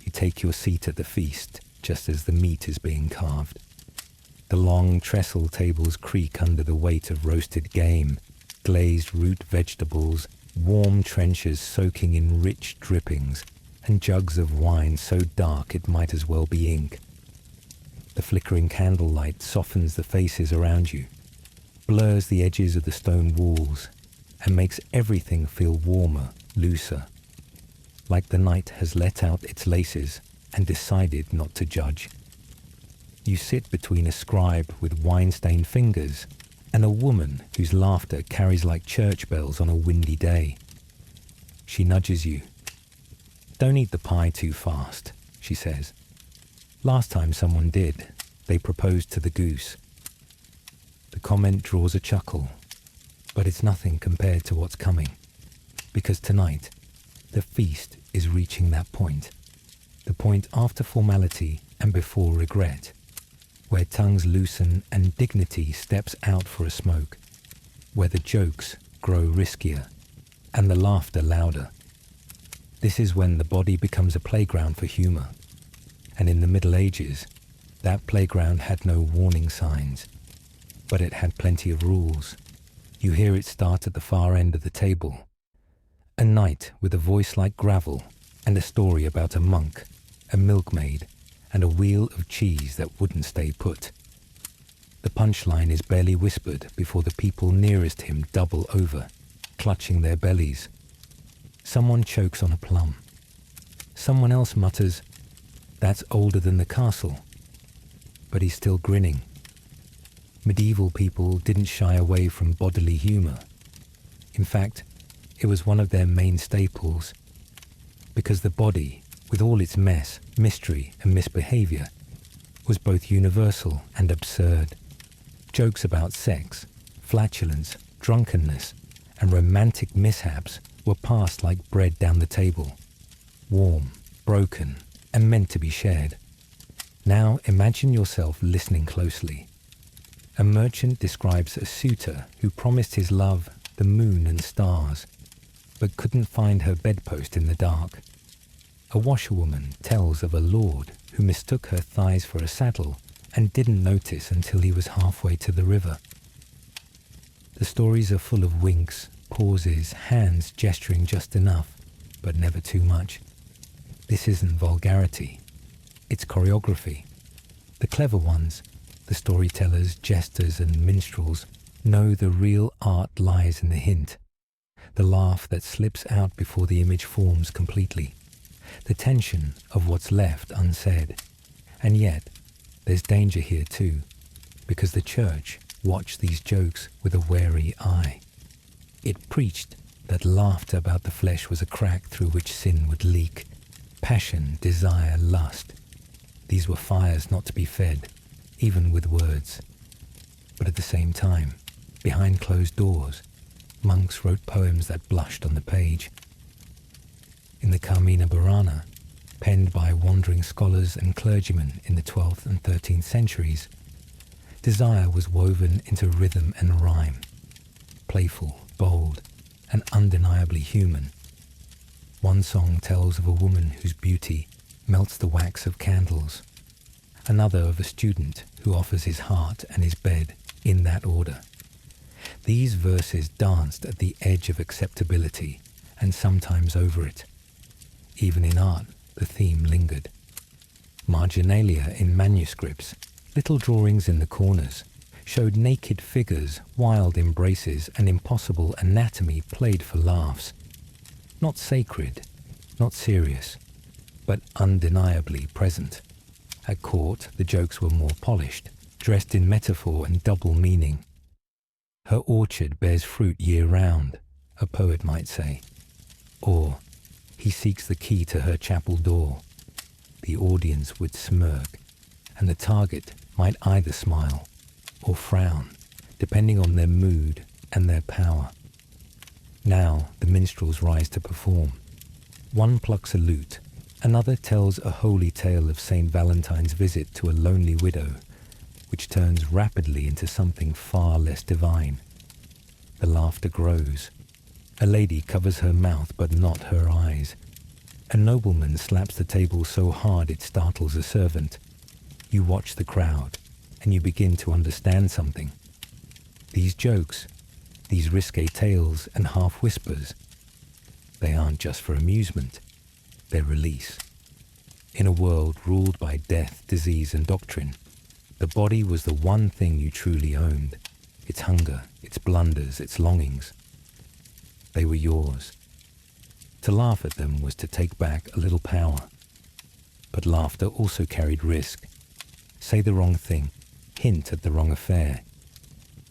You take your seat at the feast, just as the meat is being carved. The long trestle tables creak under the weight of roasted game, glazed root vegetables, warm trenchers soaking in rich drippings, and jugs of wine so dark it might as well be ink. The flickering candlelight softens the faces around you, blurs the edges of the stone walls, and makes everything feel warmer, looser, like the night has let out its laces and decided not to judge. You sit between a scribe with wine-stained fingers and a woman whose laughter carries like church bells on a windy day. She nudges you. "Don't eat the pie too fast," she says. "Last time someone did, they proposed to the goose." The comment draws a chuckle, but it's nothing compared to what's coming, because tonight, the feast is reaching that point, the point after formality and before regret. where tongues loosen and dignity steps out for a smoke, where the jokes grow riskier and the laughter louder. This is when the body becomes a playground for humour. And in the Middle Ages, that playground had no warning signs, but it had plenty of rules. You hear it start at the far end of the table. A knight with a voice like gravel, and a story about a monk, a milkmaid, and a wheel of cheese that wouldn't stay put. The punchline is barely whispered before the people nearest him double over, clutching their bellies. Someone chokes on a plum. Someone else mutters, "That's older than the castle." But he's still grinning. Medieval people didn't shy away from bodily humour. In fact, it was one of their main staples, because the body, with all its mess, mystery and misbehaviour, was both universal and absurd. Jokes about sex, flatulence, drunkenness, and romantic mishaps were passed like bread down the table, warm, broken, and meant to be shared. Now imagine yourself listening closely. A merchant describes a suitor who promised his love the moon and stars, but couldn't find her bedpost in the dark. A washerwoman tells of a lord who mistook her thighs for a saddle and didn't notice until he was halfway to the river. The stories are full of winks, pauses, hands gesturing just enough, but never too much. This isn't vulgarity. It's choreography. The clever ones, the storytellers, jesters, and minstrels, know the real art lies in the hint, the laugh that slips out before the image forms completely, the tension of what's left unsaid. And yet, there's danger here too, because the church watched these jokes with a wary eye. It preached that laughter about the flesh was a crack through which sin would leak. Passion, desire, lust. These were fires not to be fed, even with words. But at the same time, behind closed doors, monks wrote poems that blushed on the page. In the Carmina Burana, penned by wandering scholars and clergymen in the 12th and 13th centuries, desire was woven into rhythm and rhyme, playful, bold, and undeniably human. One song tells of a woman whose beauty melts the wax of candles, another of a student who offers his heart and his bed in that order. These verses danced at the edge of acceptability and sometimes over it. Even in art, the theme lingered. Marginalia in manuscripts, little drawings in the corners, showed naked figures, wild embraces, and impossible anatomy played for laughs. Not sacred, not serious, but undeniably present. At court, the jokes were more polished, dressed in metaphor and double meaning. Her orchard bears fruit year-round, a poet might say. Or, he seeks the key to her chapel door. The audience would smirk, and the target might either smile or frown, depending on their mood and their power. Now the minstrels rise to perform. One plucks a lute, another tells a holy tale of St. Valentine's visit to a lonely widow, which turns rapidly into something far less divine. The laughter grows. A lady covers her mouth but not her eyes. A nobleman slaps the table so hard it startles a servant. You watch the crowd, and you begin to understand something. These jokes, these risque tales and half-whispers, they aren't just for amusement, they're release. In a world ruled by death, disease, and doctrine, the body was the one thing you truly owned. Its hunger, its blunders, its longings. They were yours. To laugh at them was to take back a little power. But laughter also carried risk. Say the wrong thing, hint at the wrong affair,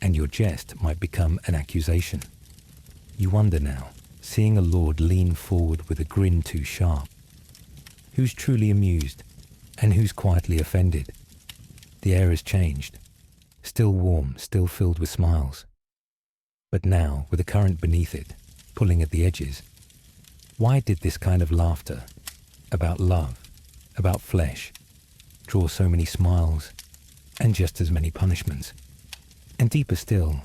and your jest might become an accusation. You wonder now, seeing a lord lean forward with a grin too sharp. Who's truly amused, and who's quietly offended? The air has changed. Still warm, still filled with smiles. But now, with a current beneath it, pulling at the edges, why did this kind of laughter, about love, about flesh, draw so many smiles? and just as many punishments. And deeper still,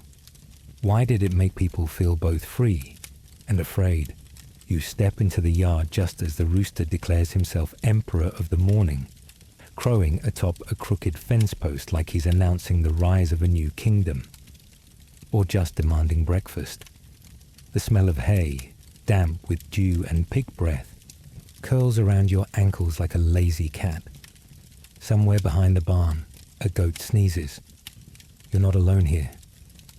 why did it make people feel both free and afraid? You step into the yard just as the rooster declares himself emperor of the morning, crowing atop a crooked fence post like he's announcing the rise of a new kingdom, or just demanding breakfast. The smell of hay, damp with dew and pig breath, curls around your ankles like a lazy cat. Somewhere behind the barn, a goat sneezes. You're not alone here,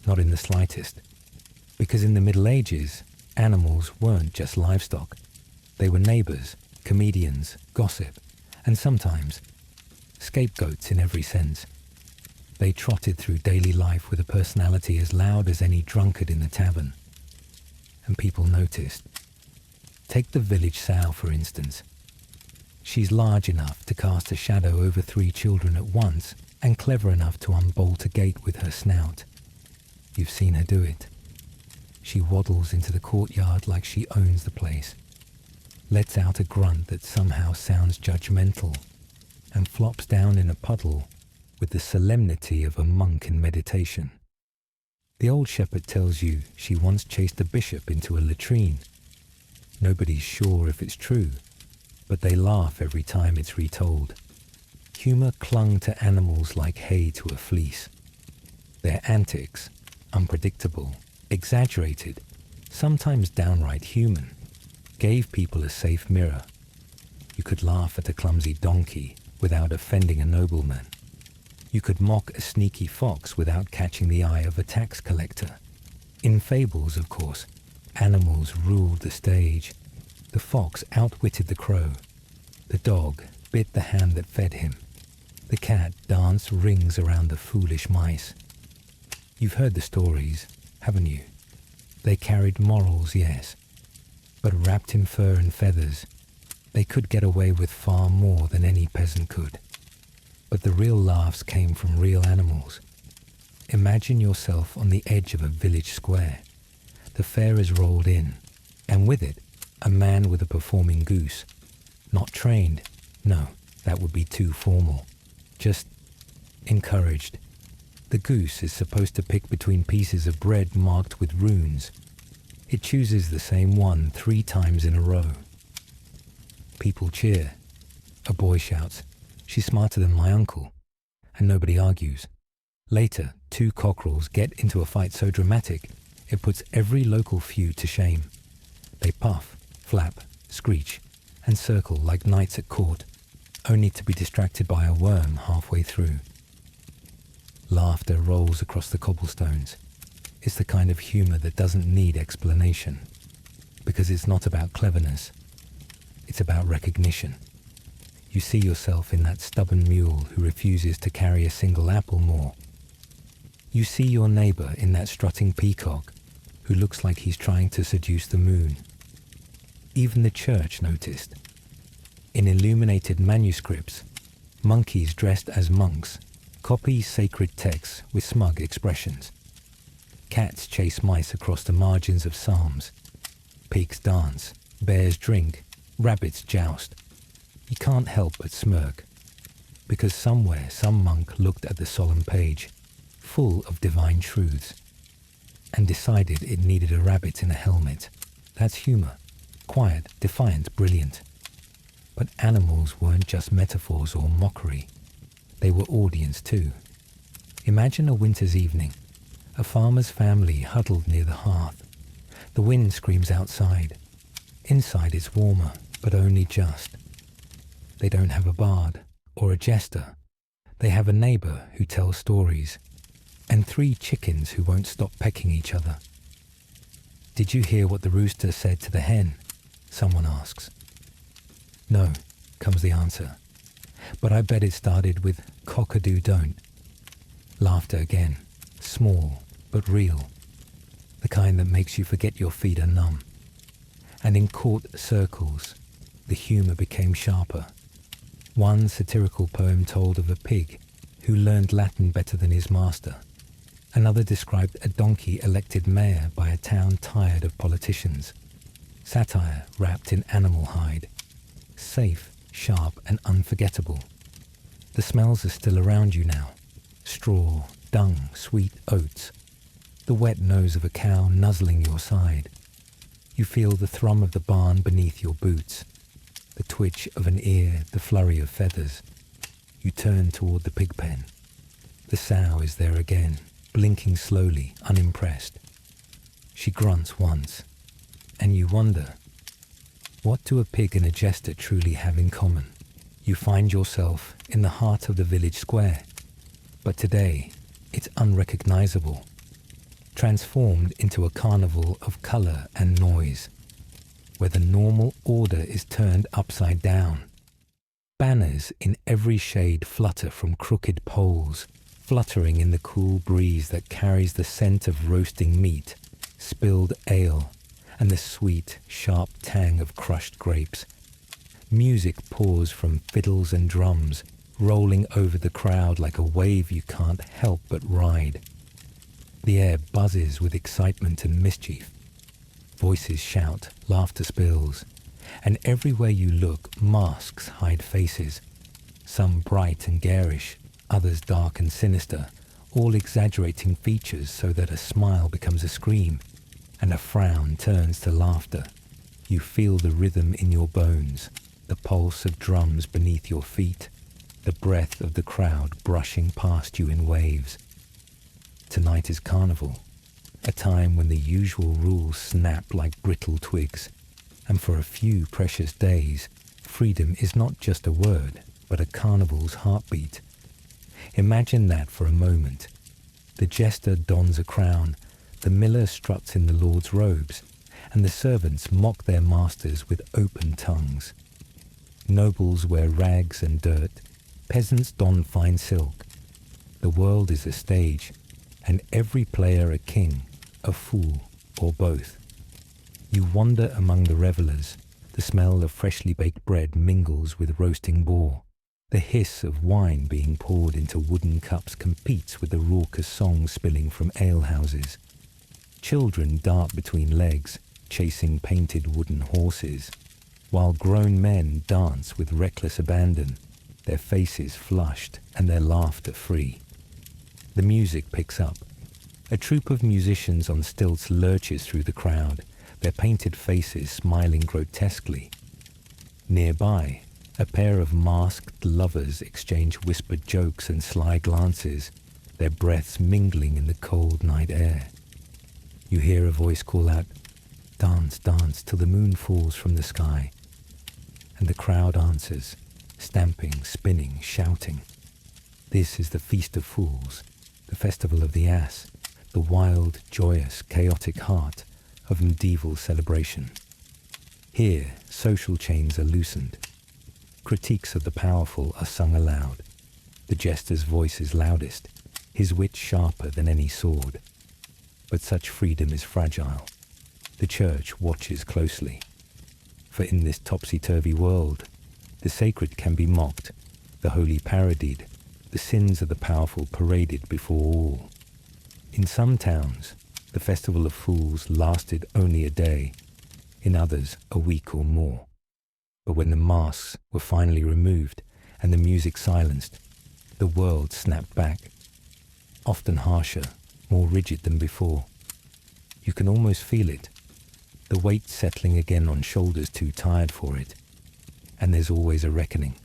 not in the slightest, because in the Middle Ages, animals weren't just livestock. They were neighbors, comedians, gossip, and sometimes scapegoats in every sense. They trotted through daily life with a personality as loud as any drunkard in the tavern. And people noticed. Take the village sow, for instance. She's large enough to cast a shadow over 3 children at once and clever enough to unbolt a gate with her snout. You've seen her do it. She waddles into the courtyard like she owns the place, lets out a grunt that somehow sounds judgmental, and flops down in a puddle with the solemnity of a monk in meditation. The old shepherd tells you she once chased a bishop into a latrine. Nobody's sure if it's true, but they laugh every time it's retold. Humor clung to animals like hay to a fleece. Their antics, unpredictable, exaggerated, sometimes downright human, gave people a safe mirror. You could laugh at a clumsy donkey without offending a nobleman. You could mock a sneaky fox without catching the eye of a tax collector. In fables, of course, animals ruled the stage. The fox outwitted the crow. The dog bit the hand that fed him. The cat danced rings around the foolish mice. You've heard the stories, haven't you? They carried morals, yes, but wrapped in fur and feathers, they could get away with far more than any peasant could. But the real laughs came from real animals. Imagine yourself on the edge of a village square. The fair is rolled in, and with it, a man with a performing goose. Not trained, no, that would be too formal. Just encouraged. The goose is supposed to pick between pieces of bread marked with runes. It chooses the same one 3 times in a row. People cheer. A boy shouts, "She's smarter than my uncle," and nobody argues. Later, 2 cockerels get into a fight so dramatic, it puts every local feud to shame. They puff, flap, screech, and circle like knights at court, only to be distracted by a worm halfway through. Laughter rolls across the cobblestones. It's the kind of humor that doesn't need explanation, because it's not about cleverness. It's about recognition. You see yourself in that stubborn mule who refuses to carry a single apple more. You see your neighbor in that strutting peacock who looks like he's trying to seduce the moon. Even the church noticed. In illuminated manuscripts, monkeys dressed as monks copy sacred texts with smug expressions. Cats chase mice across the margins of psalms. Pigs dance, bears drink, rabbits joust. You can't help but smirk, because somewhere some monk looked at the solemn page, full of divine truths, and decided it needed a rabbit in a helmet. That's humor. Quiet, defiant, brilliant. But animals weren't just metaphors or mockery. They were audience too. Imagine a winter's evening, a farmer's family huddled near the hearth. The wind screams outside. Inside it's warmer, but only just. They don't have a bard or a jester. They have a neighbor who tells stories, and 3 chickens who won't stop pecking each other. "Did you hear what the rooster said to the hen?" someone asks. "No," comes the answer. "But I bet it started with cock-a-doo-don't." Laughter again, small but real, the kind that makes you forget your feet are numb. And in court circles, the humor became sharper. One satirical poem told of a pig who learned Latin better than his master. Another described a donkey elected mayor by a town tired of politicians. Satire wrapped in animal hide. Safe, sharp, and unforgettable. The smells are still around you now. straw, dung, sweet oats, the wet nose of a cow nuzzling your side. You feel the thrum of the barn beneath your boots, the twitch of an ear, the flurry of feathers. You turn toward the pig pen. The sow is there again, blinking slowly, unimpressed. She grunts once, and you wonder, what do a pig and a jester truly have in common? You find yourself in the heart of the village square, but today it's unrecognizable, transformed into a carnival of color and noise, where the normal order is turned upside down. Banners in every shade flutter from crooked poles, fluttering in the cool breeze that carries the scent of roasting meat, spilled ale, and the sweet, sharp tang of crushed grapes. Music pours from fiddles and drums, rolling over the crowd like a wave you can't help but ride. The air buzzes with excitement and mischief. Voices shout, laughter spills, and everywhere you look, masks hide faces, some bright and garish, others dark and sinister, all exaggerating features so that a smile becomes a scream, and a frown turns to laughter. You feel the rhythm in your bones, the pulse of drums beneath your feet, the breath of the crowd brushing past you in waves. Tonight is carnival, a time when the usual rules snap like brittle twigs, and for a few precious days, freedom is not just a word, but a carnival's heartbeat. Imagine that for a moment. The jester dons a crown, the miller struts in the Lord's robes, and the servants mock their masters with open tongues. Nobles wear rags and dirt, peasants don fine silk. The world is a stage, and every player a king, a fool, or both. You wander among the revellers. The smell of freshly baked bread mingles with roasting boar. The hiss of wine being poured into wooden cups competes with the raucous song spilling from alehouses. Children dart between legs, chasing painted wooden horses, while grown men dance with reckless abandon, their faces flushed and their laughter free. The music picks up. A troupe of musicians on stilts lurches through the crowd, their painted faces smiling grotesquely. Nearby, a pair of masked lovers exchange whispered jokes and sly glances, their breaths mingling in the cold night air. You hear a voice call out, "Dance, dance, till the moon falls from the sky." And the crowd answers, stamping, spinning, shouting. This is the Feast of Fools, the festival of the ass, the wild, joyous, chaotic heart of medieval celebration. Here, social chains are loosened. Critiques of the powerful are sung aloud. The jester's voice is loudest, his wit sharper than any sword. But such freedom is fragile. The church watches closely. For in this topsy-turvy world, the sacred can be mocked, the holy parodied, the sins of the powerful paraded before all. In some towns, the festival of fools lasted only a day, in others a week or more. But when the masks were finally removed and the music silenced, the world snapped back, often harsher, more rigid than before. You can almost feel it, the weight settling again on shoulders too tired for it. And there's always a reckoning.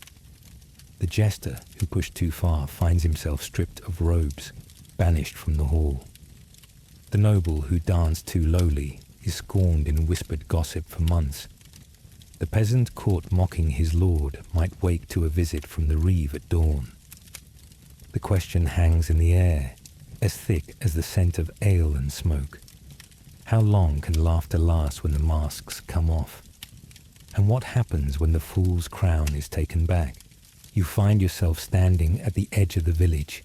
The jester who pushed too far finds himself stripped of robes, banished from the hall. The noble who danced too lowly is scorned in whispered gossip for months. The peasant caught mocking his lord might wake to a visit from the reeve at dawn. The question hangs in the air, as thick as the scent of ale and smoke. How long can laughter last when the masks come off? And what happens when the fool's crown is taken back? You find yourself standing at the edge of the village,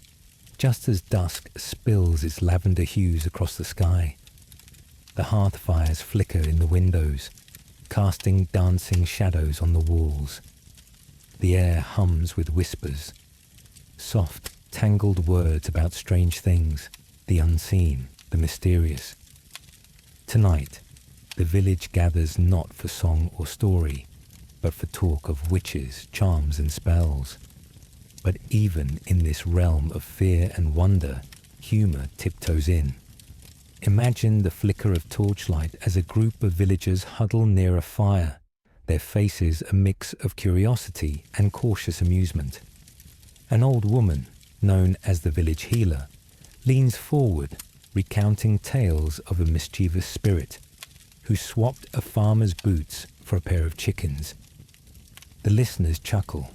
just as dusk spills its lavender hues across the sky. The hearth fires flicker in the windows, casting dancing shadows on the walls. The air hums with whispers, soft, tangled words about strange things, the unseen, the mysterious. Tonight, the village gathers not for song or story, but for talk of witches, charms and spells. But even in this realm of fear and wonder, humour tiptoes in. Imagine the flicker of torchlight as a group of villagers huddle near a fire, their faces a mix of curiosity and cautious amusement. An old woman, known as the village healer, leans forward, recounting tales of a mischievous spirit who swapped a farmer's boots for a pair of chickens. The listeners chuckle,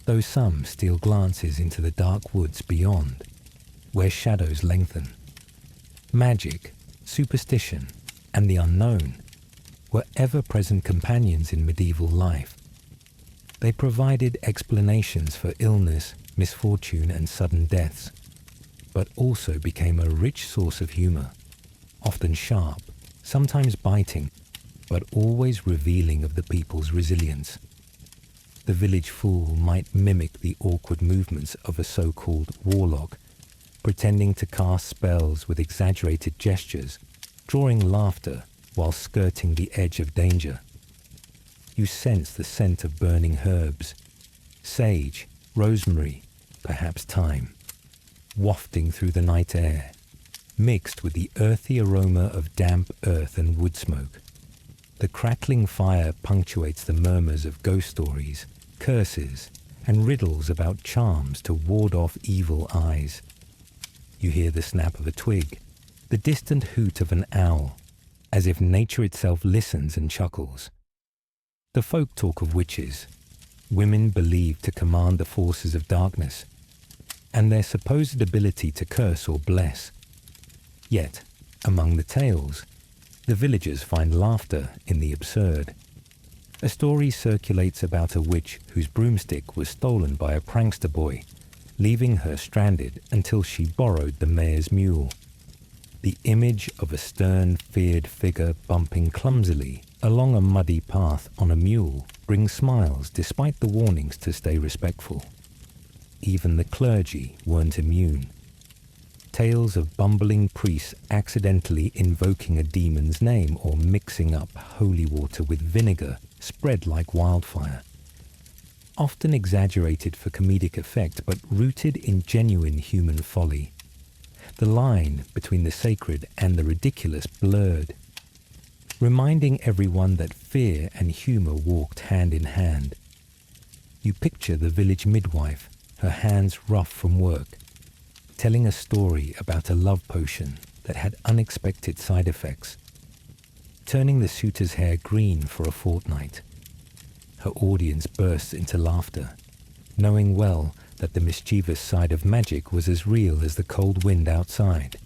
though some steal glances into the dark woods beyond, where shadows lengthen. Magic, superstition, and the unknown were ever-present companions in medieval life. They provided explanations for illness, misfortune, and sudden deaths, but also became a rich source of humour, often sharp, sometimes biting, but always revealing of the people's resilience. The village fool might mimic the awkward movements of a so-called warlock, pretending to cast spells with exaggerated gestures, drawing laughter while skirting the edge of danger. You sense the scent of burning herbs, sage, rosemary, perhaps thyme, wafting through the night air, mixed with the earthy aroma of damp earth and wood smoke. The crackling fire punctuates the murmurs of ghost stories, curses, and riddles about charms to ward off evil eyes. You hear the snap of a twig, the distant hoot of an owl, as if nature itself listens and chuckles. The folk talk of witches, women believed to command the forces of darkness, and their supposed ability to curse or bless. Yet, among the tales, the villagers find laughter in the absurd. A story circulates about a witch whose broomstick was stolen by a prankster boy, leaving her stranded until she borrowed the mayor's mule. The image of a stern, feared figure bumping clumsily along a muddy path on a mule brings smiles despite the warnings to stay respectful. Even the clergy weren't immune. Tales of bumbling priests accidentally invoking a demon's name or mixing up holy water with vinegar spread like wildfire. Often exaggerated for comedic effect, but rooted in genuine human folly. The line between the sacred and the ridiculous blurred, reminding everyone that fear and humour walked hand in hand. You picture the village midwife, her hands rough from work, telling a story about a love potion that had unexpected side effects, turning the suitor's hair green for a fortnight. Her audience bursts into laughter, knowing well that the mischievous side of magic was as real as the cold wind outside.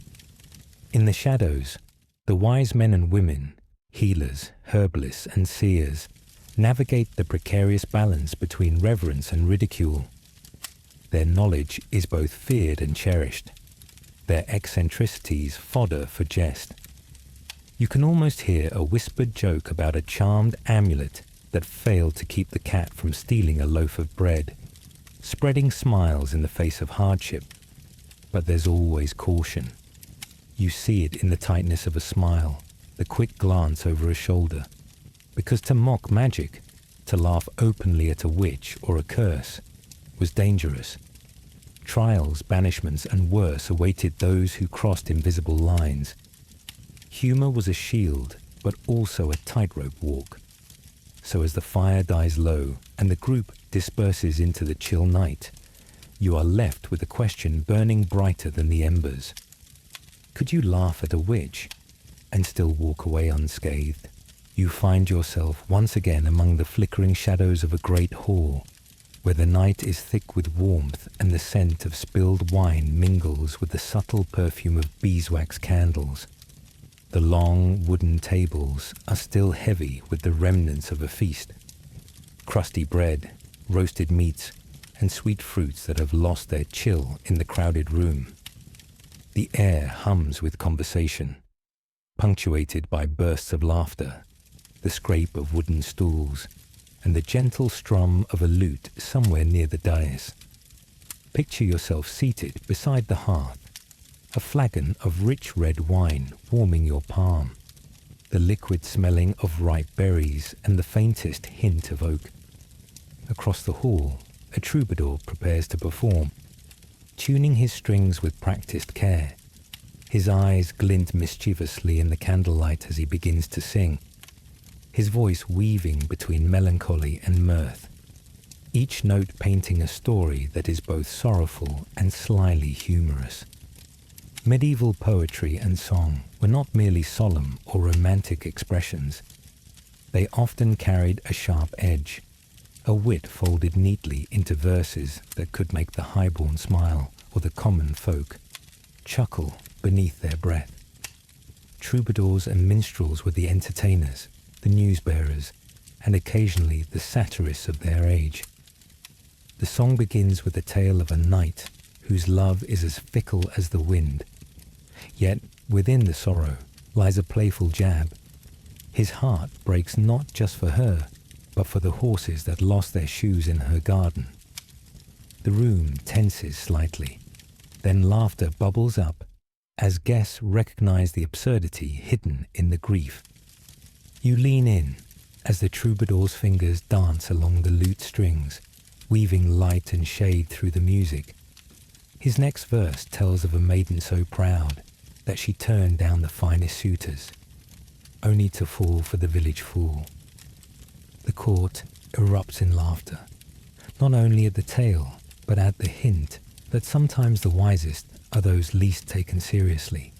In the shadows, the wise men and women, healers, herbalists, and seers, navigate the precarious balance between reverence and ridicule. Their knowledge is both feared and cherished, their eccentricities fodder for jest. You can almost hear a whispered joke about a charmed amulet that failed to keep the cat from stealing a loaf of bread, spreading smiles in the face of hardship. But there's always caution. You see it in the tightness of a smile, the quick glance over a shoulder, because to mock magic, to laugh openly at a witch or a curse, was dangerous. Trials, banishments, and worse awaited those who crossed invisible lines. Humour was a shield, but also a tightrope walk. So as the fire dies low and the group disperses into the chill night, you are left with a question burning brighter than the embers. Could you laugh at a witch and still walk away unscathed? You find yourself once again among the flickering shadows of a great hall, where the night is thick with warmth and the scent of spilled wine mingles with the subtle perfume of beeswax candles. The long wooden tables are still heavy with the remnants of a feast. Crusty bread, roasted meats, and sweet fruits that have lost their chill in the crowded room. The air hums with conversation, punctuated by bursts of laughter, the scrape of wooden stools, and the gentle strum of a lute somewhere near the dais. Picture yourself seated beside the hearth, a flagon of rich red wine warming your palm, the liquid smelling of ripe berries and the faintest hint of oak. Across the hall, a troubadour prepares to perform, tuning his strings with practiced care. His eyes glint mischievously in the candlelight as he begins to sing, his voice weaving between melancholy and mirth, each note painting a story that is both sorrowful and slyly humorous. Medieval poetry and song were not merely solemn or romantic expressions. They often carried a sharp edge, a wit folded neatly into verses that could make the highborn smile or the common folk chuckle beneath their breath. Troubadours and minstrels were the entertainers, the newsbearers, and occasionally the satirists of their age. The song begins with a tale of a knight whose love is as fickle as the wind. Yet within the sorrow lies a playful jab. His heart breaks not just for her, but for the horses that lost their shoes in her garden. The room tenses slightly, then laughter bubbles up as guests recognize the absurdity hidden in the grief. You lean in as the troubadour's fingers dance along the lute strings, weaving light and shade through the music. His next verse tells of a maiden so proud that she turned down the finest suitors, only to fall for the village fool. The court erupts in laughter, not only at the tale, but at the hint that sometimes the wisest are those least taken seriously.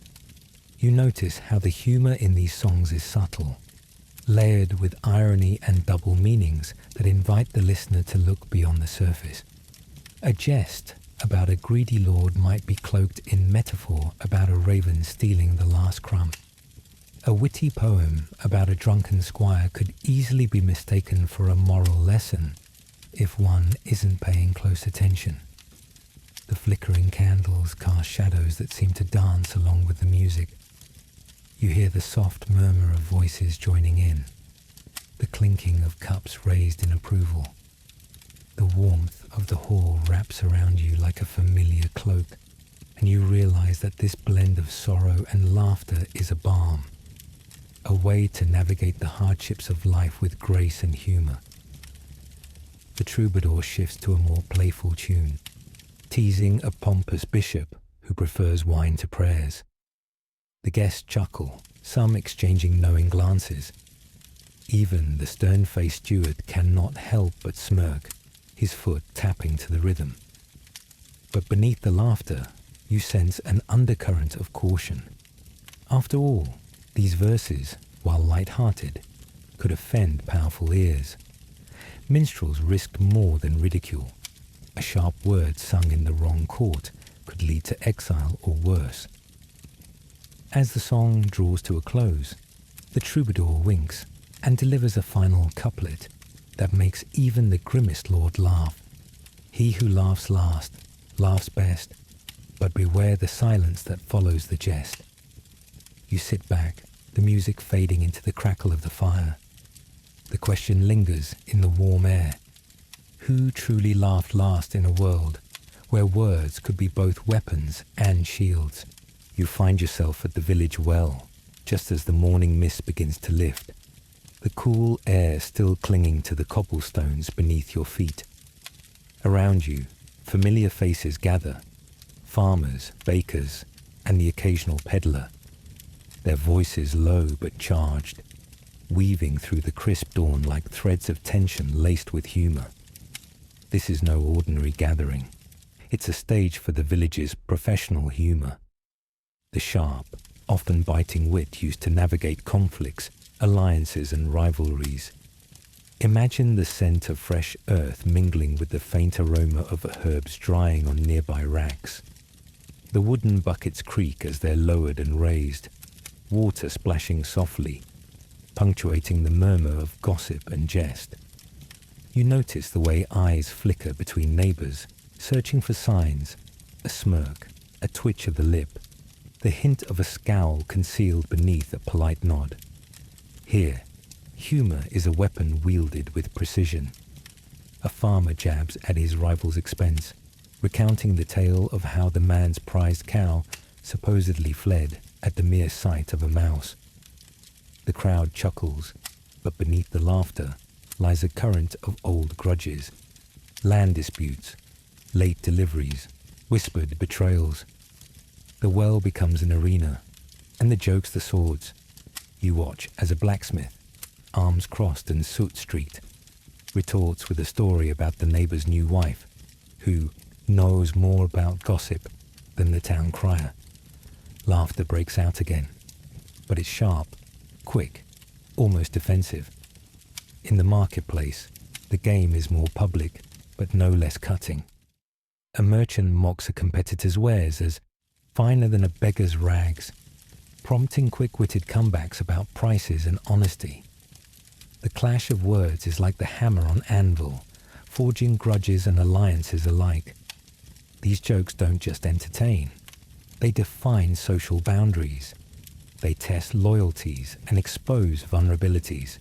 You notice how the humor in these songs is subtle, layered with irony and double meanings that invite the listener to look beyond the surface. A jest about a greedy lord might be cloaked in metaphor about a raven stealing the last crumb. A witty poem about a drunken squire could easily be mistaken for a moral lesson if one isn't paying close attention. The flickering candles cast shadows that seem to dance along with the music. You hear the soft murmur of voices joining in, the clinking of cups raised in approval. The warmth of the hall wraps around you like a familiar cloak, and you realize that this blend of sorrow and laughter is a balm, a way to navigate the hardships of life with grace and humor. The troubadour shifts to a more playful tune, teasing a pompous bishop who prefers wine to prayers. The guests chuckle, some exchanging knowing glances. Even the stern-faced steward cannot help but smirk, his foot tapping to the rhythm. But beneath the laughter, you sense an undercurrent of caution. After all, these verses, while light-hearted, could offend powerful ears. Minstrels risked more than ridicule. A sharp word sung in the wrong court could lead to exile or worse. As the song draws to a close, the troubadour winks and delivers a final couplet that makes even the grimmest lord laugh. He who laughs last, laughs best, but beware the silence that follows the jest. You sit back, the music fading into the crackle of the fire. The question lingers in the warm air. Who truly laughed last in a world where words could be both weapons and shields? You find yourself at the village well, just as the morning mist begins to lift, the cool air still clinging to the cobblestones beneath your feet. Around you, familiar faces gather, farmers, bakers, and the occasional peddler, their voices low but charged, weaving through the crisp dawn like threads of tension laced with humor. This is no ordinary gathering. It's a stage for the village's professional humor. The sharp, often biting wit used to navigate conflicts, alliances and rivalries. Imagine the scent of fresh earth mingling with the faint aroma of herbs drying on nearby racks. The wooden buckets creak as they're lowered and raised, water splashing softly, punctuating the murmur of gossip and jest. You notice the way eyes flicker between neighbors, searching for signs, a smirk, a twitch of the lip, the hint of a scowl concealed beneath a polite nod. Here, humor is a weapon wielded with precision. A farmer jabs at his rival's expense, recounting the tale of how the man's prized cow supposedly fled at the mere sight of a mouse. The crowd chuckles, but beneath the laughter lies a current of old grudges. land disputes, late deliveries, whispered betrayals. The well becomes an arena, and the joke's the swords. You watch as a blacksmith, arms crossed and soot streaked, retorts with a story about the neighbour's new wife, who knows more about gossip than the town crier. Laughter breaks out again, but it's sharp, quick, almost defensive. In the marketplace, the game is more public, but no less cutting. A merchant mocks a competitor's wares as finer than a beggar's rags, prompting quick-witted comebacks about prices and honesty. The clash of words is like the hammer on anvil, forging grudges and alliances alike. These jokes don't just entertain. They define social boundaries. They test loyalties and expose vulnerabilities.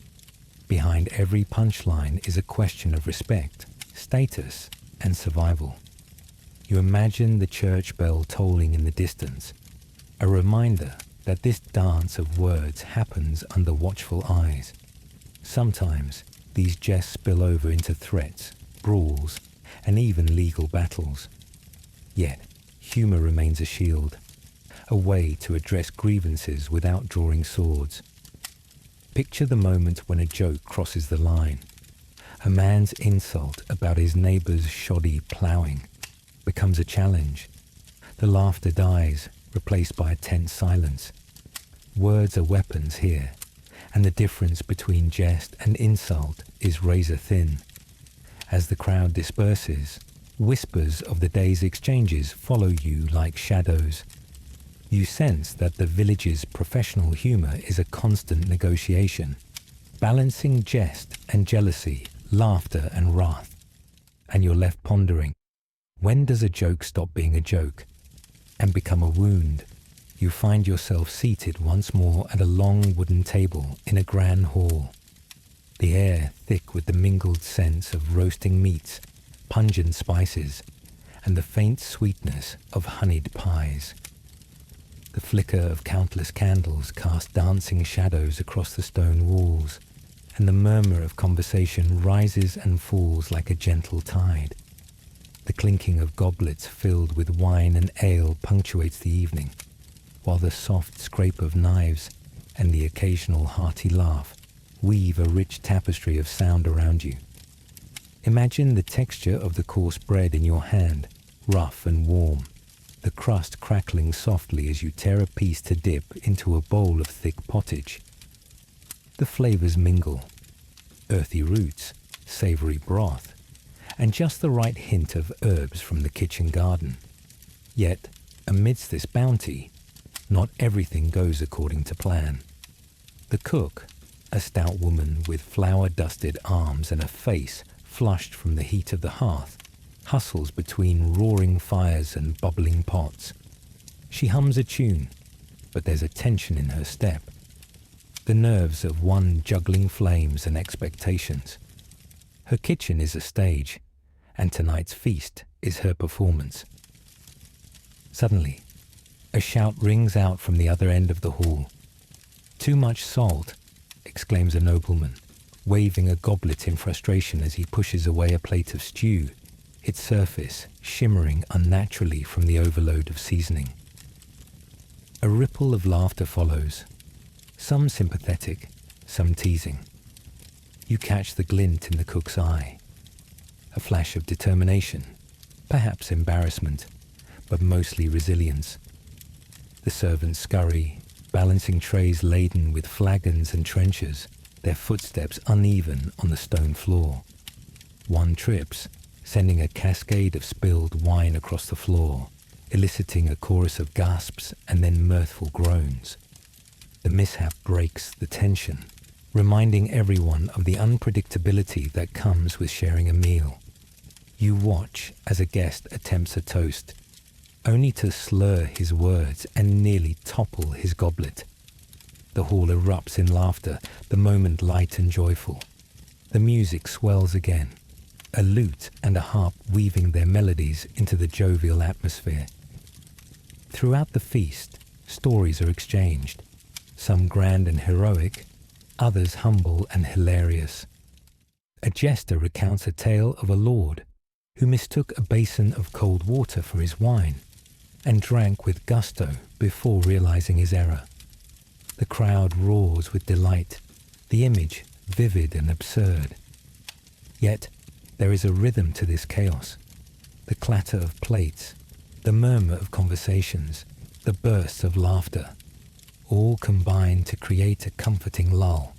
Behind every punchline is a question of respect, status, and survival. You imagine the church bell tolling in the distance, a reminder that this dance of words happens under watchful eyes. Sometimes these jests spill over into threats, brawls, and even legal battles. Yet, humour remains a shield, a way to address grievances without drawing swords. Picture the moment when a joke crosses the line. A man's insult about his neighbour's shoddy ploughing becomes a challenge. The laughter dies, replaced by a tense silence. Words are weapons here, and the difference between jest and insult is razor thin. As the crowd disperses, whispers of the day's exchanges follow you like shadows. You sense that the village's professional humour is a constant negotiation, balancing jest and jealousy, laughter and wrath. And you're left pondering, when does a joke stop being a joke and become a wound? You find yourself seated once more at a long wooden table in a grand hall. The air thick with the mingled scents of roasting meats, pungent spices, and the faint sweetness of honeyed pies. The flicker of countless candles cast dancing shadows across the stone walls, and the murmur of conversation rises and falls like a gentle tide. The clinking of goblets filled with wine and ale punctuates the evening, while the soft scrape of knives and the occasional hearty laugh weave a rich tapestry of sound around you. Imagine the texture of the coarse bread in your hand, rough and warm, the crust crackling softly as you tear a piece to dip into a bowl of thick pottage. The flavours mingle, earthy roots, savoury broth, and just the right hint of herbs from the kitchen garden. Yet, amidst this bounty, not everything goes according to plan. The cook, a stout woman with flour-dusted arms and a face flushed from the heat of the hearth, hustles between roaring fires and bubbling pots. She hums a tune, but there's a tension in her step. The nerves of one juggling flames and expectations. Her kitchen is a stage, and tonight's feast is her performance. Suddenly, a shout rings out from the other end of the hall. "Too much salt," exclaims a nobleman, waving a goblet in frustration as he pushes away a plate of stew, its surface shimmering unnaturally from the overload of seasoning. A ripple of laughter follows, some sympathetic, some teasing. You catch the glint in the cook's eye, a flash of determination, perhaps embarrassment, but mostly resilience. The servants scurry, balancing trays laden with flagons and trenchers, their footsteps uneven on the stone floor. One trips, sending a cascade of spilled wine across the floor, eliciting a chorus of gasps and then mirthful groans. The mishap breaks the tension, reminding everyone of the unpredictability that comes with sharing a meal. You watch as a guest attempts a toast, only to slur his words and nearly topple his goblet. The hall erupts in laughter, the moment light and joyful. The music swells again, a lute and a harp weaving their melodies into the jovial atmosphere. Throughout the feast, stories are exchanged, some grand and heroic, others humble and hilarious. A jester recounts a tale of a lord who mistook a basin of cold water for his wine and drank with gusto before realizing his error. The crowd roars with delight, the image vivid and absurd. Yet there is a rhythm to this chaos. The clatter of plates, the murmur of conversations, the bursts of laughter, all combine to create a comforting lull.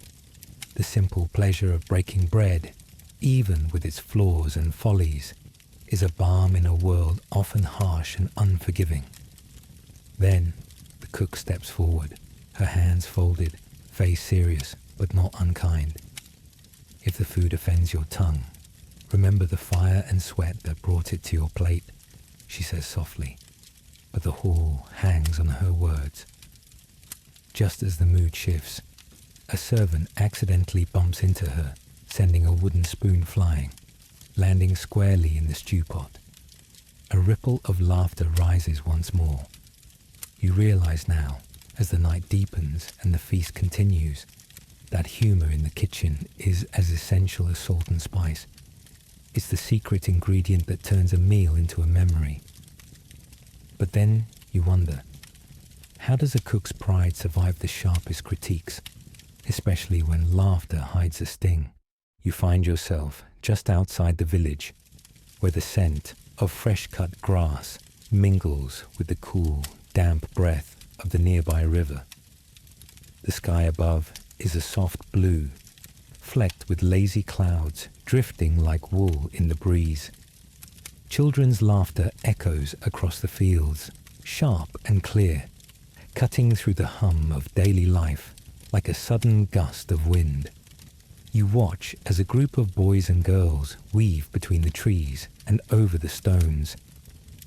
The simple pleasure of breaking bread, even with its flaws and follies, is a balm in a world often harsh and unforgiving. Then the cook steps forward, her hands folded, face serious but not unkind. If the food offends your tongue, remember the fire and sweat that brought it to your plate, she says softly, but the hall hangs on her words. Just as the mood shifts, a servant accidentally bumps into her, sending a wooden spoon flying, landing squarely in the stew pot. A ripple of laughter rises once more. You realize now, as the night deepens and the feast continues, that humor in the kitchen is as essential as salt and spice. It's the secret ingredient that turns a meal into a memory. But then you wonder, how does a cook's pride survive the sharpest critiques, especially when laughter hides a sting? You find yourself just outside the village, where the scent of fresh-cut grass mingles with the cool, damp breath of the nearby river. The sky above is a soft blue, flecked with lazy clouds drifting like wool in the breeze. Children's laughter echoes across the fields, sharp and clear, cutting through the hum of daily life like a sudden gust of wind. You watch as a group of boys and girls weave between the trees and over the stones,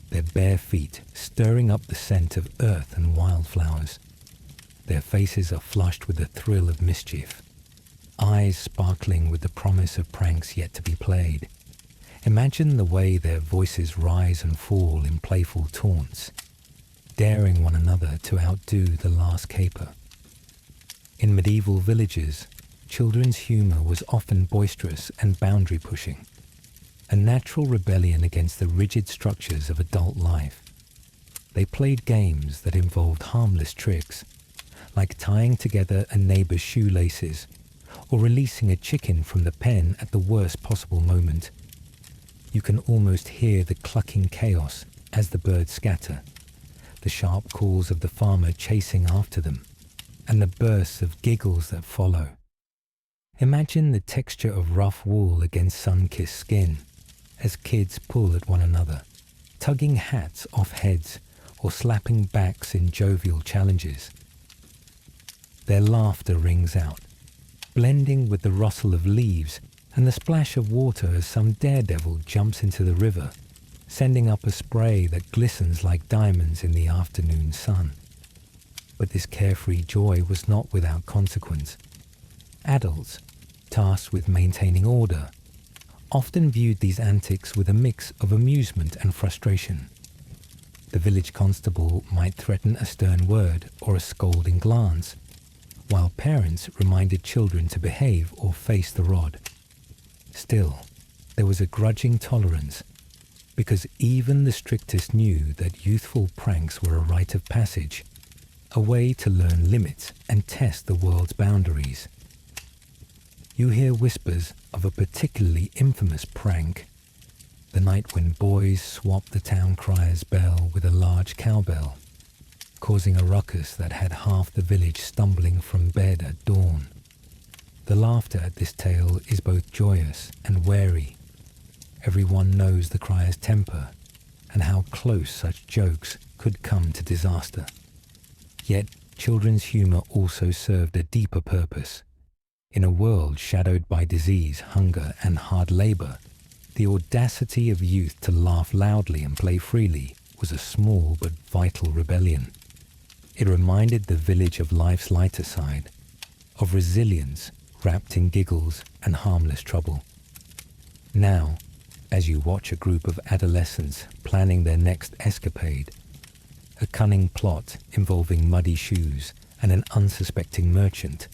their bare feet stirring up the scent of earth and wildflowers. Their faces are flushed with a thrill of mischief, eyes sparkling with the promise of pranks yet to be played. Imagine the way their voices rise and fall in playful taunts, daring one another to outdo the last caper. In medieval villages, children's humor was often boisterous and boundary-pushing, a natural rebellion against the rigid structures of adult life. They played games that involved harmless tricks, like tying together a neighbor's shoelaces or releasing a chicken from the pen at the worst possible moment. You can almost hear the clucking chaos as the birds scatter, the sharp calls of the farmer chasing after them, and the bursts of giggles that follow. Imagine the texture of rough wool against sun-kissed skin as kids pull at one another, tugging hats off heads or slapping backs in jovial challenges. Their laughter rings out, blending with the rustle of leaves and the splash of water as some daredevil jumps into the river, sending up a spray that glistens like diamonds in the afternoon sun. But this carefree joy was not without consequence. Adults, tasked with maintaining order, often viewed these antics with a mix of amusement and frustration. The village constable might threaten a stern word or a scolding glance, while parents reminded children to behave or face the rod. Still, there was a grudging tolerance, because even the strictest knew that youthful pranks were a rite of passage, a way to learn limits and test the world's boundaries. You hear whispers of a particularly infamous prank, the night when boys swapped the town crier's bell with a large cowbell, causing a ruckus that had half the village stumbling from bed at dawn. The laughter at this tale is both joyous and wary. Everyone knows the crier's temper and how close such jokes could come to disaster. Yet children's humor also served a deeper purpose. In a world shadowed by disease, hunger, and hard labor, the audacity of youth to laugh loudly and play freely was a small but vital rebellion. It reminded the village of life's lighter side, of resilience wrapped in giggles and harmless trouble. Now, as you watch a group of adolescents planning their next escapade, a cunning plot involving muddy shoes and an unsuspecting merchant,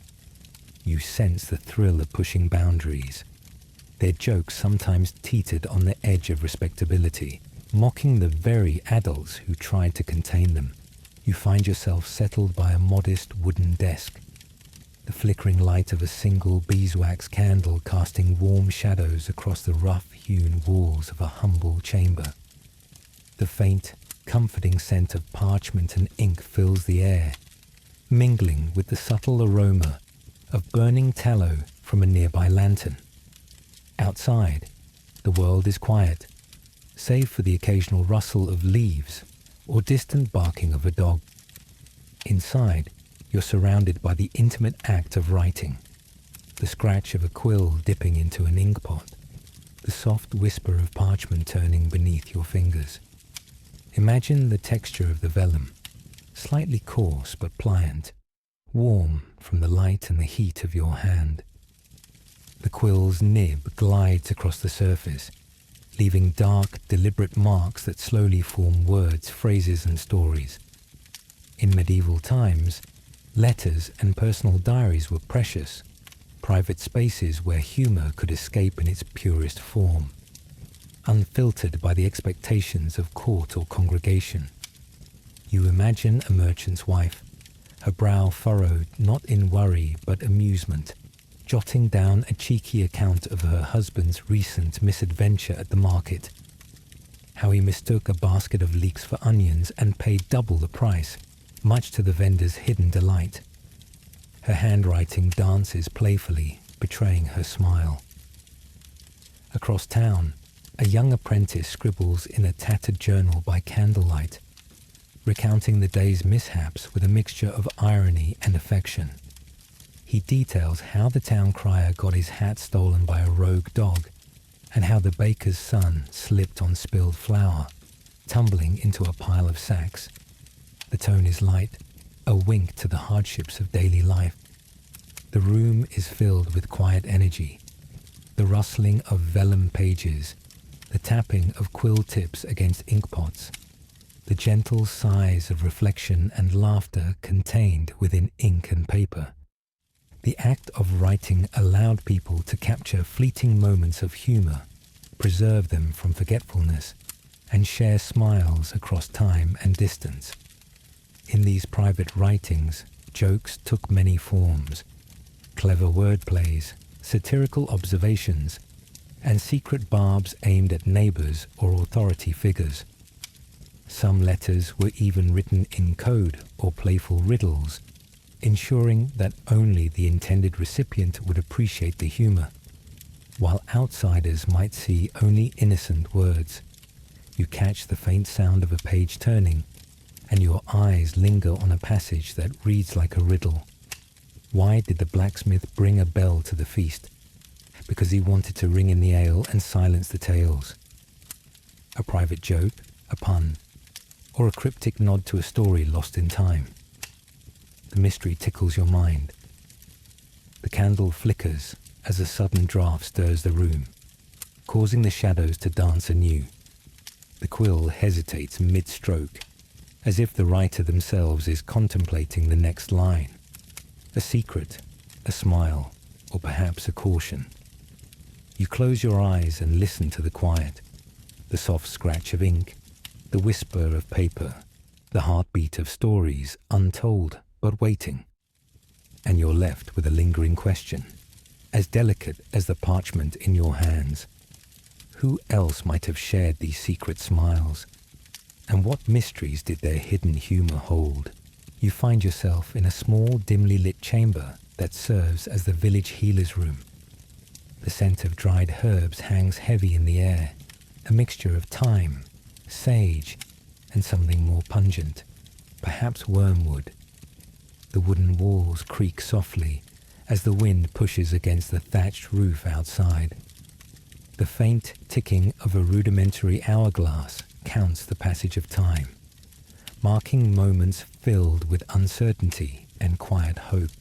you sense the thrill of pushing boundaries. Their jokes sometimes teetered on the edge of respectability, mocking the very adults who tried to contain them. You find yourself settled by a modest wooden desk, the flickering light of a single beeswax candle casting warm shadows across the rough-hewn walls of a humble chamber. The faint, comforting scent of parchment and ink fills the air, mingling with the subtle aroma of burning tallow from a nearby lantern. Outside, the world is quiet, save for the occasional rustle of leaves or distant barking of a dog. Inside, you're surrounded by the intimate act of writing, the scratch of a quill dipping into an inkpot, the soft whisper of parchment turning beneath your fingers. Imagine the texture of the vellum, slightly coarse but pliant, warm from the light and the heat of your hand. The quill's nib glides across the surface, leaving dark, deliberate marks that slowly form words, phrases, and stories. In medieval times, letters and personal diaries were precious, private spaces where humour could escape in its purest form, unfiltered by the expectations of court or congregation. You imagine a merchant's wife, her brow furrowed not in worry but amusement, jotting down a cheeky account of her husband's recent misadventure at the market, how he mistook a basket of leeks for onions and paid double the price, much to the vendor's hidden delight. Her handwriting dances playfully, betraying her smile. Across town, a young apprentice scribbles in a tattered journal by candlelight, recounting the day's mishaps with a mixture of irony and affection. He details how the town crier got his hat stolen by a rogue dog, and how the baker's son slipped on spilled flour, tumbling into a pile of sacks. The tone is light, a wink to the hardships of daily life. The room is filled with quiet energy, the rustling of vellum pages, the tapping of quill tips against inkpots, the gentle sighs of reflection and laughter contained within ink and paper. The act of writing allowed people to capture fleeting moments of humour, preserve them from forgetfulness, and share smiles across time and distance. In these private writings, jokes took many forms: clever wordplays, satirical observations, and secret barbs aimed at neighbours or authority figures. Some letters were even written in code or playful riddles, ensuring that only the intended recipient would appreciate the humour, while outsiders might see only innocent words. You catch the faint sound of a page turning, and your eyes linger on a passage that reads like a riddle. Why did the blacksmith bring a bell to the feast? Because he wanted to ring in the ale and silence the tales. A private joke, a pun, or a cryptic nod to a story lost in time. The mystery tickles your mind. The candle flickers as a sudden draught stirs the room, causing the shadows to dance anew. The quill hesitates mid-stroke, as if the writer themselves is contemplating the next line. A secret, a smile, or perhaps a caution. You close your eyes and listen to the quiet, the soft scratch of ink, the whisper of paper, the heartbeat of stories untold but waiting. And you're left with a lingering question, as delicate as the parchment in your hands. Who else might have shared these secret smiles? And what mysteries did their hidden humour hold? You find yourself in a small, dimly lit chamber that serves as the village healer's room. The scent of dried herbs hangs heavy in the air, a mixture of thyme, sage, and something more pungent, perhaps wormwood. The wooden walls creak softly as the wind pushes against the thatched roof outside. The faint ticking of a rudimentary hourglass counts the passage of time, marking moments filled with uncertainty and quiet hope.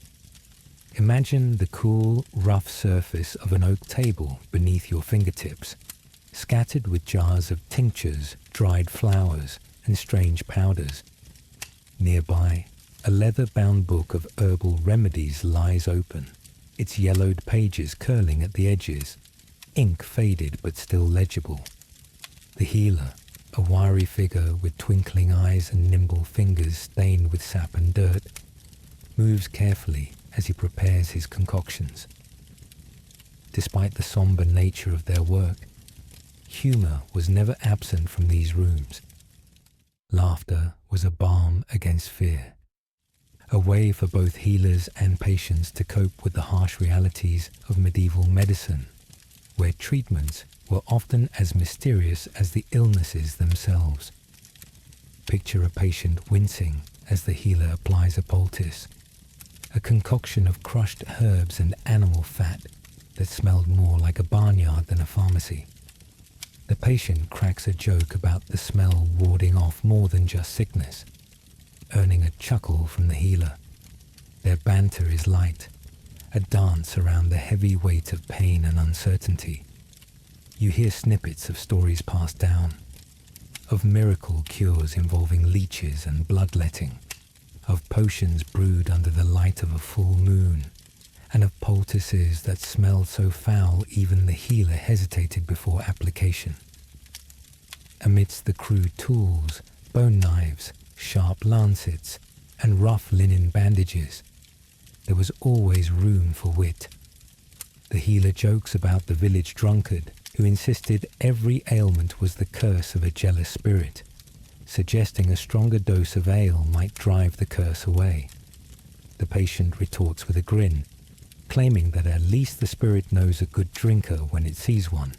Imagine the cool, rough surface of an oak table beneath your fingertips, scattered with jars of tinctures, dried flowers, and strange powders. Nearby, a leather-bound book of herbal remedies lies open, its yellowed pages curling at the edges. ink faded but still legible. The healer, a wiry figure with twinkling eyes and nimble fingers stained with sap and dirt, moves carefully as he prepares his concoctions. Despite the somber nature of their work, humor was never absent from these rooms. Laughter was a balm against fear, a way for both healers and patients to cope with the harsh realities of medieval medicine, where treatments were often as mysterious as the illnesses themselves. Picture a patient wincing as the healer applies a poultice, a concoction of crushed herbs and animal fat that smelled more like a barnyard than a pharmacy. The patient cracks a joke about the smell warding off more than just sickness, earning a chuckle from the healer. Their banter is light, a dance around the heavy weight of pain and uncertainty. You hear snippets of stories passed down, of miracle cures involving leeches and bloodletting, of potions brewed under the light of a full moon, and of poultices that smelled so foul even the healer hesitated before application. Amidst the crude tools, bone knives, sharp lancets, and rough linen bandages, there was always room for wit. The healer jokes about the village drunkard who insisted every ailment was the curse of a jealous spirit, suggesting a stronger dose of ale might drive the curse away. The patient retorts with a grin, claiming that at least the spirit knows a good drinker when it sees one.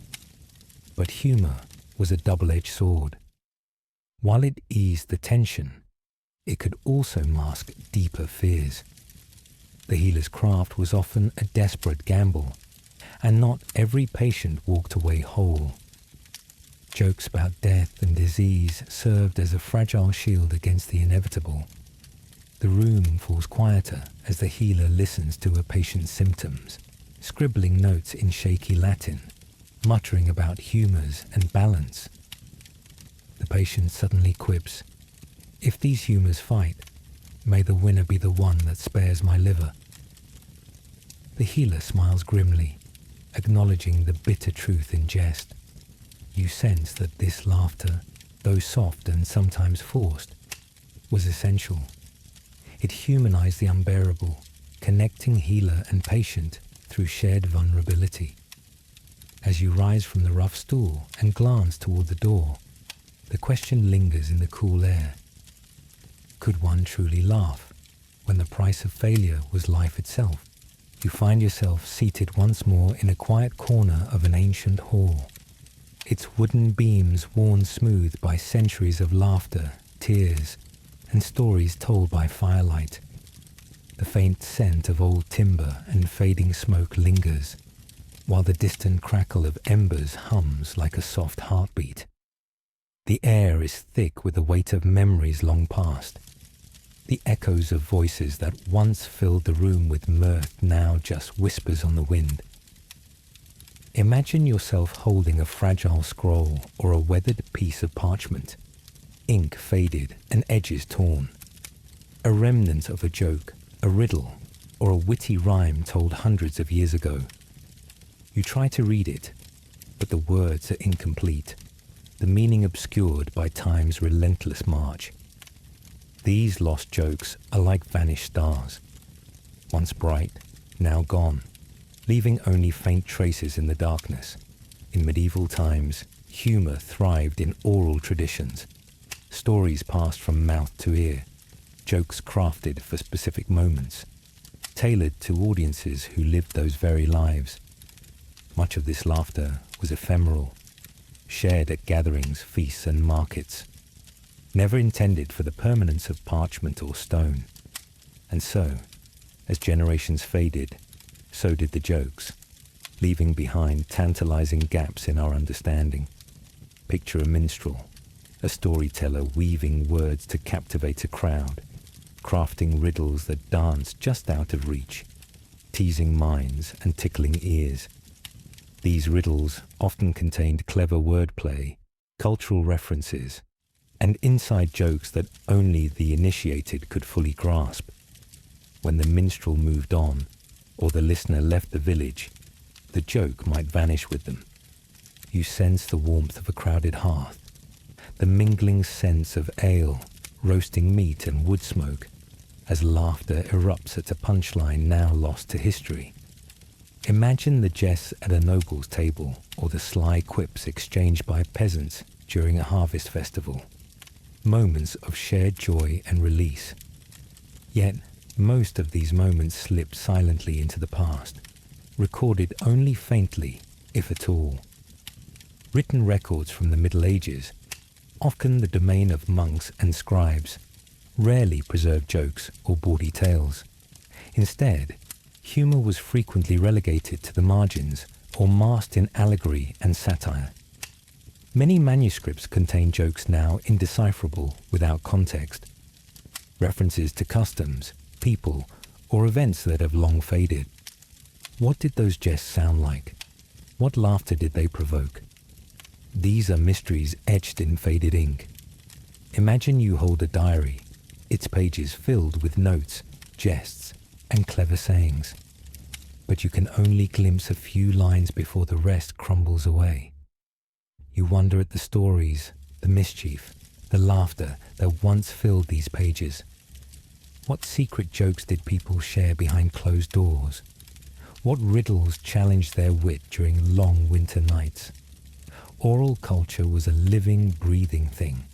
But humor was a double-edged sword. While it eased the tension, it could also mask deeper fears. The healer's craft was often a desperate gamble, and not every patient walked away whole. Jokes about death and disease served as a fragile shield against the inevitable. The room falls quieter as the healer listens to a patient's symptoms, scribbling notes in shaky Latin, muttering about humours and balance. The patient suddenly quips, "If these humours fight, may the winner be the one that spares my liver." The healer smiles grimly, acknowledging the bitter truth in jest. You sense that this laughter, though soft and sometimes forced, was essential. It humanized the unbearable, connecting healer and patient through shared vulnerability. As you rise from the rough stool and glance toward the door, the question lingers in the cool air. Could one truly laugh when the price of failure was life itself? You find yourself seated once more in a quiet corner of an ancient hall, its wooden beams worn smooth by centuries of laughter, tears, and stories told by firelight. The faint scent of old timber and fading smoke lingers, while the distant crackle of embers hums like a soft heartbeat. The air is thick with the weight of memories long past. The echoes of voices that once filled the room with mirth now just whispers on the wind. Imagine yourself holding a fragile scroll or a weathered piece of parchment, ink faded and edges torn. A remnant of a joke, a riddle, or a witty rhyme told hundreds of years ago. You try to read it, but the words are incomplete, the meaning obscured by time's relentless march. These lost jokes are like vanished stars, once bright, now gone, leaving only faint traces in the darkness. In medieval times, humor thrived in oral traditions, stories passed from mouth to ear, jokes crafted for specific moments, tailored to audiences who lived those very lives. Much of this laughter was ephemeral, shared at gatherings, feasts, and markets, never intended for the permanence of parchment or stone. And so, as generations faded, so did the jokes, leaving behind tantalizing gaps in our understanding. Picture a minstrel, a storyteller weaving words to captivate a crowd, crafting riddles that dance just out of reach, teasing minds and tickling ears. These riddles often contained clever wordplay, cultural references, and inside jokes that only the initiated could fully grasp. When the minstrel moved on, or the listener left the village, the joke might vanish with them. You sense the warmth of a crowded hearth, the mingling sense of ale, roasting meat and wood smoke, as laughter erupts at a punchline now lost to history. Imagine the jests at a noble's table, or the sly quips exchanged by peasants during a harvest festival. Moments of shared joy and release. Yet, most of these moments slip silently into the past, recorded only faintly, if at all. Written records from the Middle Ages, often the domain of monks and scribes, rarely preserved jokes or bawdy tales. Instead, humour was frequently relegated to the margins or masked in allegory and satire. Many manuscripts contain jokes now indecipherable without context, references to customs, people, or events that have long faded. What did those jests sound like? What laughter did they provoke? These are mysteries etched in faded ink. Imagine you hold a diary, its pages filled with notes, jests, and clever sayings. But you can only glimpse a few lines before the rest crumbles away. You wonder at the stories, the mischief, the laughter that once filled these pages. What secret jokes did people share behind closed doors? What riddles challenged their wit during long winter nights? Oral culture was a living, breathing thing.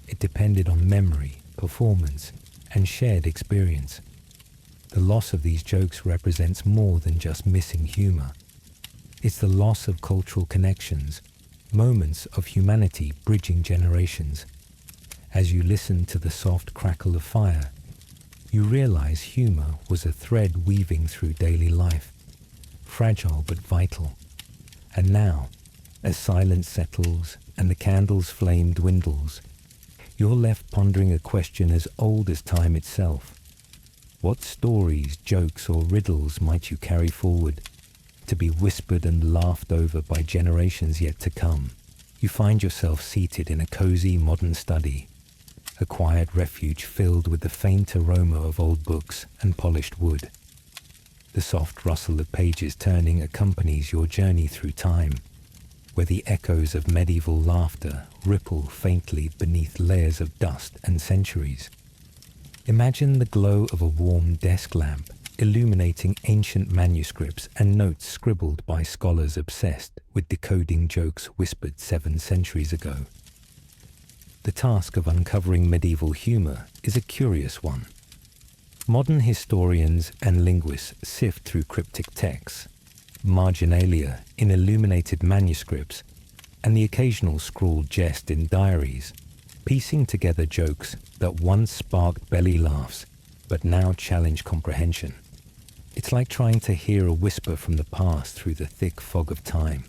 It depended on memory, performance, and shared experience. The loss of these jokes represents more than just missing humour. It's the loss of cultural connections, moments of humanity bridging generations. As you listen to the soft crackle of fire, you realize humour was a thread weaving through daily life, fragile but vital. And now, as silence settles and the candle's flame dwindles, you're left pondering a question as old as time itself. What stories, jokes, or riddles might you carry forward, to be whispered and laughed over by generations yet to come? You find yourself seated in a cozy modern study, a quiet refuge filled with the faint aroma of old books and polished wood. The soft rustle of pages turning accompanies your journey through time, where the echoes of medieval laughter ripple faintly beneath layers of dust and centuries. Imagine the glow of a warm desk lamp illuminating ancient manuscripts and notes scribbled by scholars obsessed with decoding jokes whispered 7 centuries ago. The task of uncovering medieval humour is a curious one. Modern historians and linguists sift through cryptic texts, marginalia in illuminated manuscripts, and the occasional scrawled jest in diaries, piecing together jokes that once sparked belly laughs but now challenge comprehension. It's like trying to hear a whisper from the past through the thick fog of time.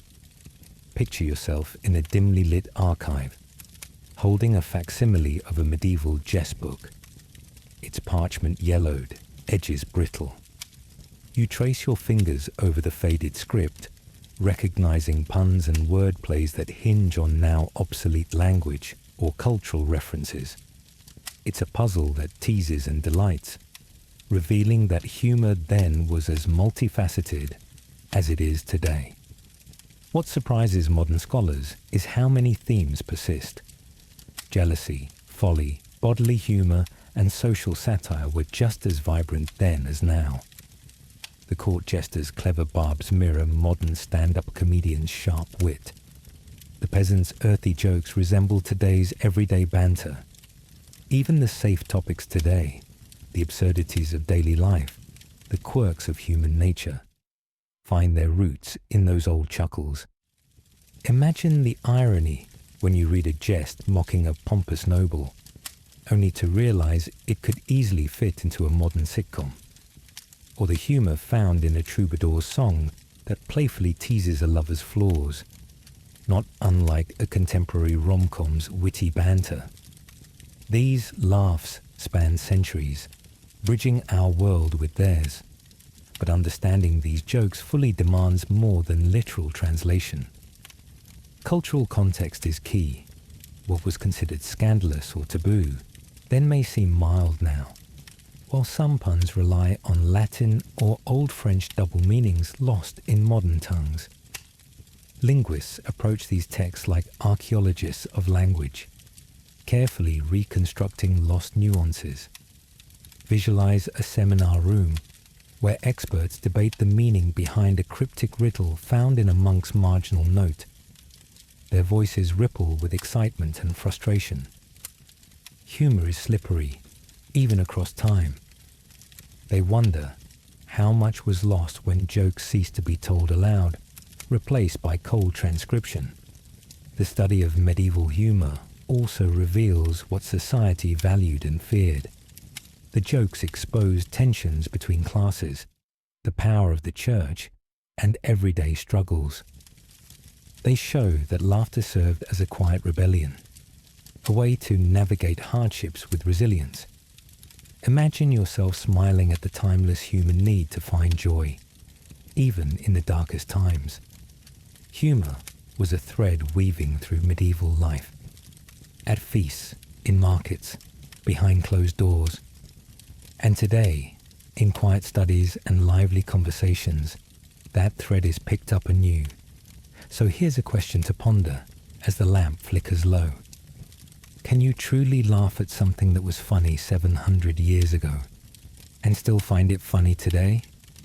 Picture yourself in a dimly lit archive, holding a facsimile of a medieval jest book. Its parchment yellowed, edges brittle. You trace your fingers over the faded script, recognizing puns and wordplays that hinge on now obsolete language or cultural references. It's a puzzle that teases and delights, revealing that humour then was as multifaceted as it is today. What surprises modern scholars is how many themes persist. Jealousy, folly, bodily humour, and social satire were just as vibrant then as now. The court jester's clever barbs mirror modern stand-up comedians' sharp wit. The peasants' earthy jokes resemble today's everyday banter. Even the safe topics today, the absurdities of daily life, the quirks of human nature, find their roots in those old chuckles. Imagine the irony when you read a jest mocking a pompous noble, only to realize it could easily fit into a modern sitcom. Or the humour found in a troubadour's song that playfully teases a lover's flaws, not unlike a contemporary rom-com's witty banter. These laughs span centuries, bridging our world with theirs. But understanding these jokes fully demands more than literal translation. Cultural context is key. What was considered scandalous or taboo then may seem mild now. while some puns rely on Latin or Old French double meanings lost in modern tongues. Linguists approach these texts like archaeologists of language, carefully reconstructing lost nuances. Visualize a seminar room where experts debate the meaning behind a cryptic riddle found in a monk's marginal note. Their voices ripple with excitement and frustration. Humor is slippery, even across time. They wonder how much was lost when jokes ceased to be told aloud, replaced by cold transcription. The study of medieval humor also reveals what society valued and feared. The jokes exposed tensions between classes, the power of the church, and everyday struggles. They show that laughter served as a quiet rebellion, a way to navigate hardships with resilience. Imagine yourself smiling at the timeless human need to find joy, even in the darkest times. Humor was a thread weaving through medieval life. At feasts, in markets, behind closed doors. And today, in quiet studies and lively conversations, that thread is picked up anew. So here's a question to ponder as the lamp flickers low. Can you truly laugh at something that was funny 700 years ago and still find it funny today?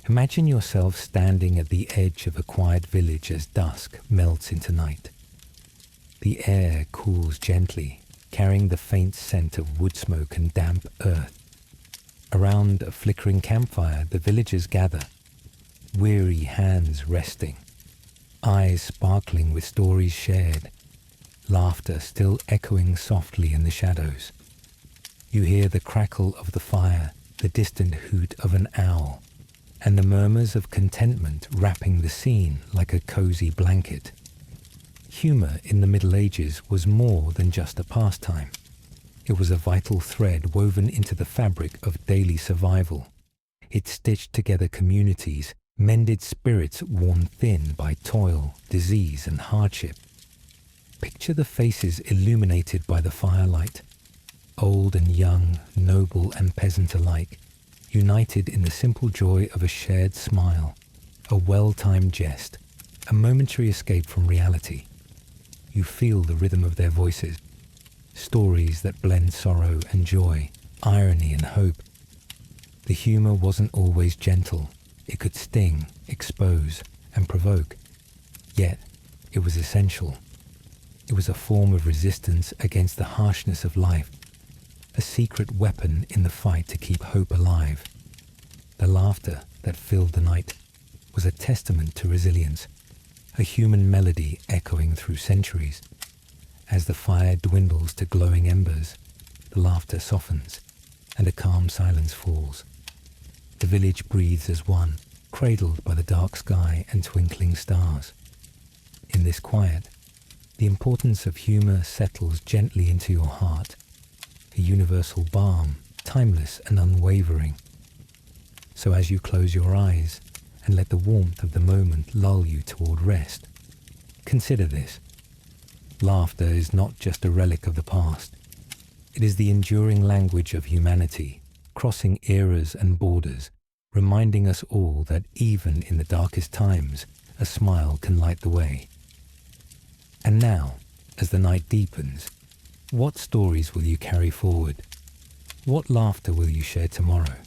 Imagine yourself standing at the edge of a quiet village as dusk melts into night. The air cools gently, carrying the faint scent of wood smoke and damp earth. Around a flickering campfire, the villagers gather, weary hands resting, eyes sparkling with stories shared, laughter still echoing softly in the shadows. You hear the crackle of the fire, the distant hoot of an owl, and the murmurs of contentment wrapping the scene like a cozy blanket. Humor in the Middle Ages was more than just a pastime. It was a vital thread woven into the fabric of daily survival. It stitched together communities, mended spirits worn thin by toil, disease, and hardship. Picture the faces illuminated by the firelight, old and young, noble and peasant alike, united in the simple joy of a shared smile, a well-timed jest, a momentary escape from reality. You feel the rhythm of their voices, stories that blend sorrow and joy, irony and hope. The humor wasn't always gentle. It could sting, expose, and provoke. Yet, it was essential. It was a form of resistance against the harshness of life, a secret weapon in the fight to keep hope alive. The laughter that filled the night was a testament to resilience, a human melody echoing through centuries. As the fire dwindles to glowing embers, the laughter softens, and a calm silence falls. The village breathes as one, cradled by the dark sky and twinkling stars. In this quiet, the importance of humor settles gently into your heart, a universal balm, timeless and unwavering. So as you close your eyes and let the warmth of the moment lull you toward rest, consider this. Laughter is not just a relic of the past. It is the enduring language of humanity, crossing eras and borders, reminding us all that even in the darkest times, a smile can light the way. And now, as the night deepens, what stories will you carry forward? What laughter will you share tomorrow?